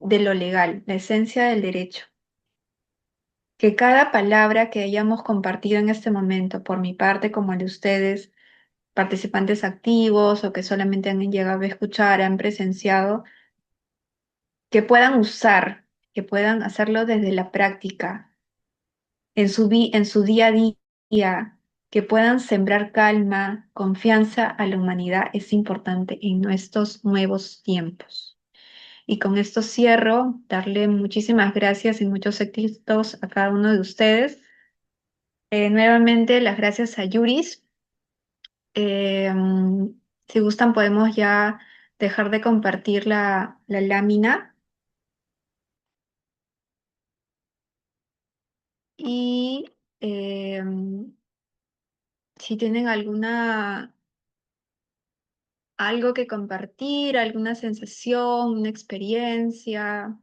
Speaker 1: de lo legal, la esencia del derecho. Que cada palabra que hayamos compartido en este momento, por mi parte como de ustedes, participantes activos o que solamente han llegado a escuchar, han presenciado, que puedan usar, que puedan hacerlo desde la práctica, en su día a día, que puedan sembrar calma, confianza a la humanidad, es importante en nuestros nuevos tiempos. Y con esto cierro, darle muchísimas gracias y muchos éxitos a cada uno de ustedes. Nuevamente, las gracias a Yuris. Si gustan, podemos ya dejar de compartir la lámina y si tienen algo que compartir, alguna sensación, una experiencia,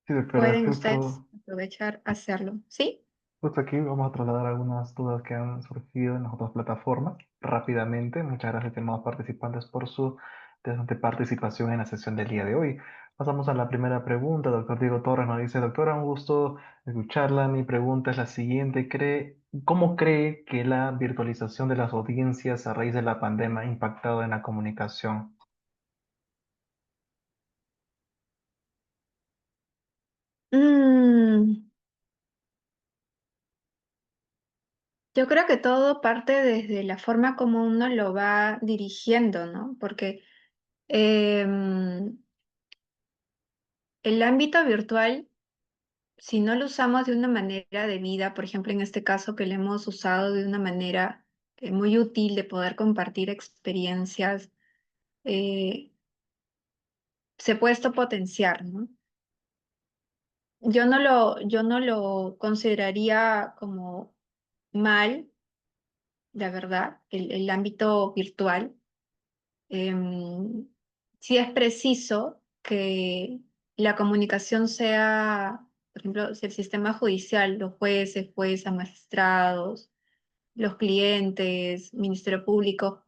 Speaker 2: Sí, doctora,
Speaker 1: pueden ustedes aprovechar a hacerlo. ¿Sí?
Speaker 2: justo aquí vamos a trasladar algunas dudas que han surgido en las otras plataformas rápidamente. Muchas gracias, estimados participantes, por su interesante participación en la sesión del día de hoy. Pasamos a la primera pregunta. Doctor Diego Torres nos dice, doctora, un gusto escucharla. Mi pregunta es la siguiente. ¿Cómo cree que la virtualización de las audiencias a raíz de la pandemia ha impactado en la comunicación?
Speaker 1: Mm, yo creo que todo parte desde la forma como uno lo va dirigiendo, ¿no? Porque em, el ámbito virtual, si no lo usamos de una manera debida, por ejemplo, en este caso que lo hemos usado de una manera muy útil de poder compartir experiencias, eh, se puede esto potenciar, ¿no? Yo no lo consideraría como mal, la verdad, el ámbito virtual. Em, sí es preciso que la comunicación sea, por ejemplo, si el sistema judicial, los jueces, juezas, magistrados, los clientes, Ministerio Público,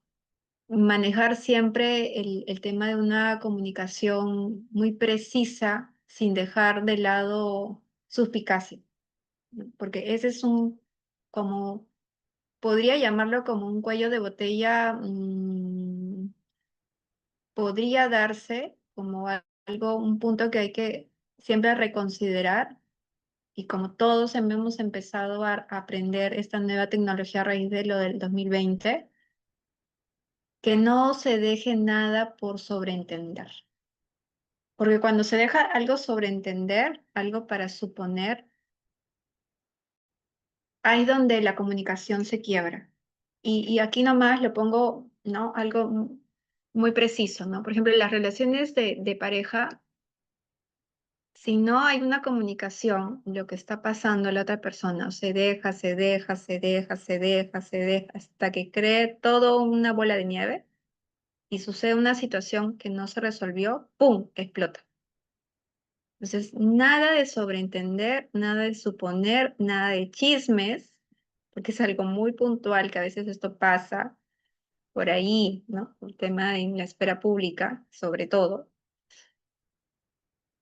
Speaker 1: manejar siempre el tema de una comunicación muy precisa sin dejar de lado suspicacia, ¿no? Porque ese es como, podría llamarlo como un cuello de botella, podría darse como algo, un punto que hay que siempre reconsiderar. Y como todos hemos empezado a aprender esta nueva tecnología a raíz de lo del 2020, que no se deje nada por sobreentender. Porque cuando se deja algo sobreentender, algo para suponer, ahí es donde la comunicación se quiebra. Y aquí nomás lo pongo, ¿no? Algo muy preciso, ¿no? Por ejemplo, las relaciones de pareja, si no hay una comunicación, lo que está pasando a la otra persona, se deja, se deja, se deja, se deja, se deja, hasta que cree todo una bola de nieve y sucede una situación que no se resolvió, ¡pum!, explota. Entonces, nada de sobreentender, nada de suponer, nada de chismes, porque es algo muy puntual que a veces esto pasa por ahí, ¿no? El tema en la esfera pública, sobre todo.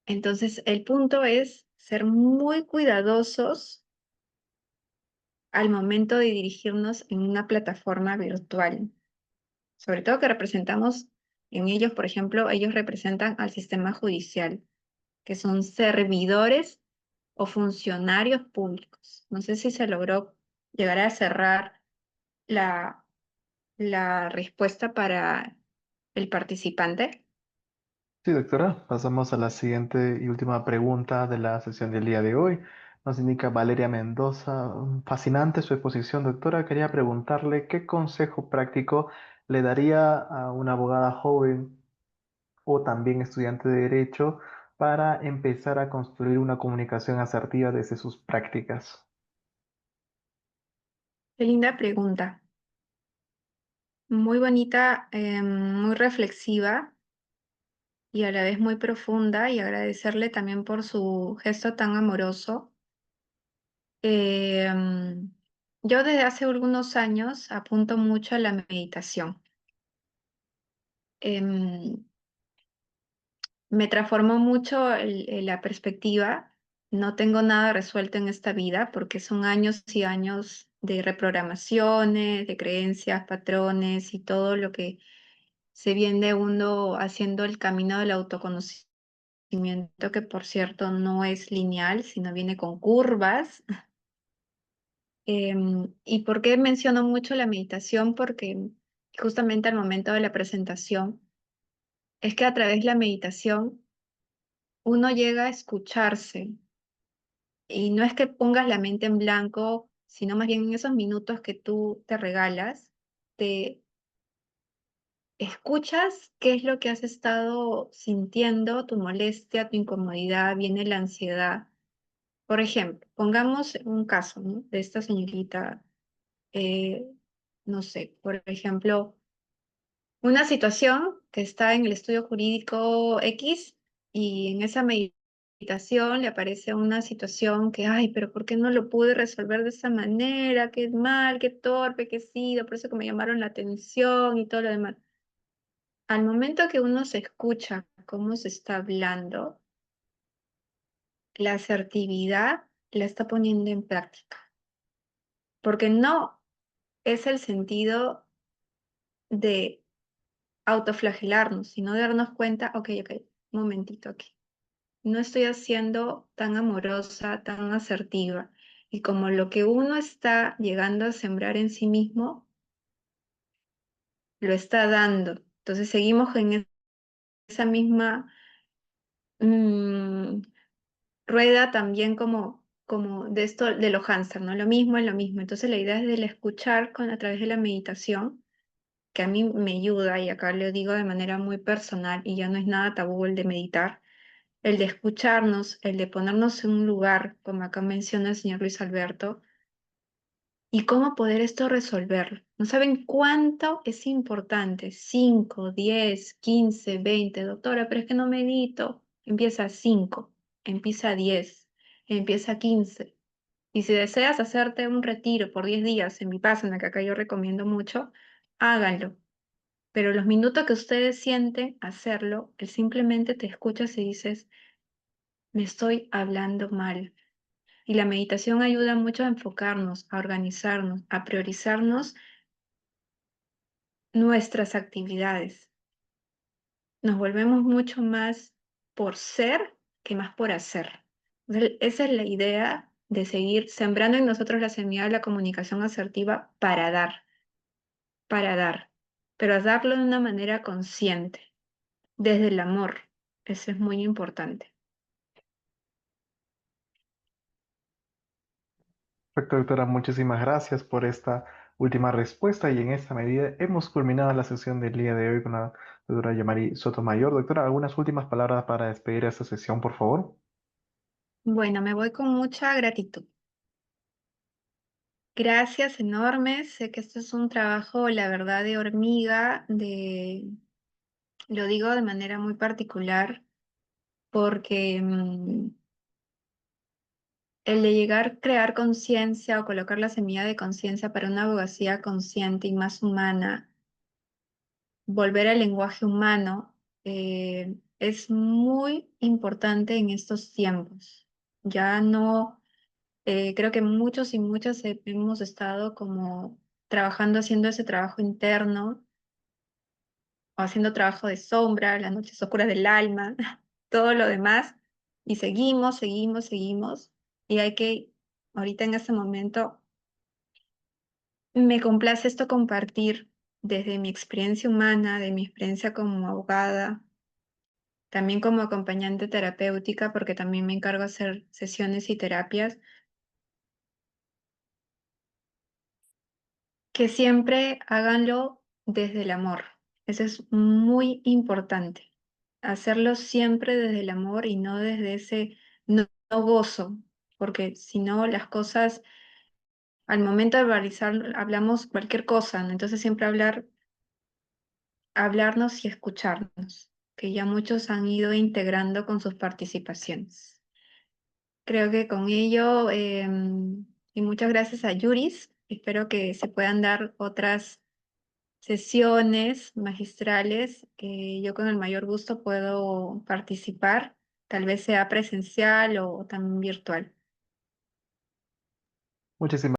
Speaker 1: Entonces, el punto es ser muy cuidadosos al momento de dirigirnos en una plataforma virtual. Sobre todo que representamos en ellos, por ejemplo, ellos representan al sistema judicial, que son servidores o funcionarios públicos. No sé si se logró llegar a cerrar la, la respuesta para el participante.
Speaker 2: Sí, doctora, pasamos a la siguiente y última pregunta de la sesión del día de hoy. Nos indica Valeria Mendoza, fascinante su exposición, doctora. Quería preguntarle qué consejo práctico le daría a una abogada joven o también estudiante de derecho para empezar a construir una comunicación asertiva desde sus prácticas.
Speaker 1: Qué linda pregunta. Muy bonita, muy reflexiva. y a la vez muy profunda y agradecerle también por su gesto tan amoroso. Eh, mm, yo desde hace algunos años apunto mucho a la meditación. Em, Me transformó mucho la perspectiva. No tengo nada resuelto en esta vida porque son años y años de reprogramaciones, de creencias, patrones y todo lo que se viene uno haciendo el camino del autoconocimiento, que por cierto no es lineal, sino viene con curvas. ¿Y por qué menciono mucho la meditación? Porque justamente al momento de la presentación es que a través de la meditación uno llega a escucharse. Y no es que pongas la mente en blanco, sino más bien en esos minutos que tú te regalas, te escuchas qué es lo que has estado sintiendo, tu molestia, tu incomodidad, viene la ansiedad. Por ejemplo, pongamos un caso, ¿no? De esta señorita, eh, no sé, por ejemplo, una situación que está en el estudio jurídico X y en esa meditación le aparece una situación que, ay, pero ¿por qué no lo pude resolver de esa manera? Qué mal, qué torpe que he sido, por eso que me llamaron la atención y todo lo demás. Al momento que uno se escucha cómo se está hablando, la asertividad la está poniendo en práctica, porque no es el sentido de autoflagelarnos, sino de darnos cuenta, ok, un momentito aquí. No estoy haciendo tan amorosa, tan asertiva. Y como lo que uno está llegando a sembrar en sí mismo, lo está dando. Entonces seguimos en esa misma mm, rueda también como de esto de los hámster, ¿no? Lo mismo es lo mismo. Entonces la idea es del escuchar a través de la meditación, que a mí me ayuda, y acá lo digo de manera muy personal, y ya no es nada tabú el de meditar, el de escucharnos, el de ponernos en un lugar, como acá menciona el señor Luis Alberto, y cómo poder esto resolverlo. No saben cuánto es importante, 5, 10, 15, 20, doctora, pero es que no medito. Empieza a 5, empieza a 10, empieza a 15. Y si deseas hacerte un retiro por 10 días en Vipassana, que acá yo recomiendo mucho, háganlo. Pero los minutos que ustedes sienten hacerlo, él simplemente te escuchas y dices, me estoy hablando mal. Y la meditación ayuda mucho a enfocarnos, a organizarnos, a priorizarnos nuestras actividades. Nos volvemos mucho más por ser que más por hacer. Entonces, esa es la idea de seguir sembrando en nosotros la semilla de la comunicación asertiva para dar, pero a darlo de una manera consciente, desde el amor. Eso es muy importante.
Speaker 2: Perfecto, doctora, muchísimas gracias por esta última respuesta y en esta medida hemos culminado la sesión del día de hoy con la doctora Yamari Sotomayor. Doctora, algunas últimas palabras para despedir esta sesión, por favor.
Speaker 1: Bueno, me voy con mucha gratitud. Gracias enormes. Sé que esto es un trabajo, la verdad, de hormiga, lo digo de manera muy particular, porque el de llegar a crear conciencia o colocar la semilla de conciencia para una abogacía consciente y más humana, volver al lenguaje humano, es muy importante en estos tiempos. Ya no, creo que muchos y muchas hemos estado como trabajando, haciendo ese trabajo interno o haciendo trabajo de sombra, las noches oscuras del alma, todo lo demás, y seguimos, y hay que, ahorita en este momento, me complace esto compartir desde mi experiencia humana, de mi experiencia como abogada, también como acompañante terapéutica, porque también me encargo de hacer sesiones y terapias, que siempre háganlo desde el amor. Eso es muy importante. Hacerlo siempre desde el amor y no desde ese no gozo, porque si no las cosas, al momento de verbalizar, hablamos cualquier cosa, ¿no? Entonces siempre hablarnos y escucharnos. que ya muchos han ido integrando con sus participaciones. Creo que con ello, y muchas gracias a Yuris, espero que se puedan dar otras sesiones magistrales. Yo con el mayor gusto puedo participar, tal vez sea presencial o también virtual.
Speaker 2: Muchísimas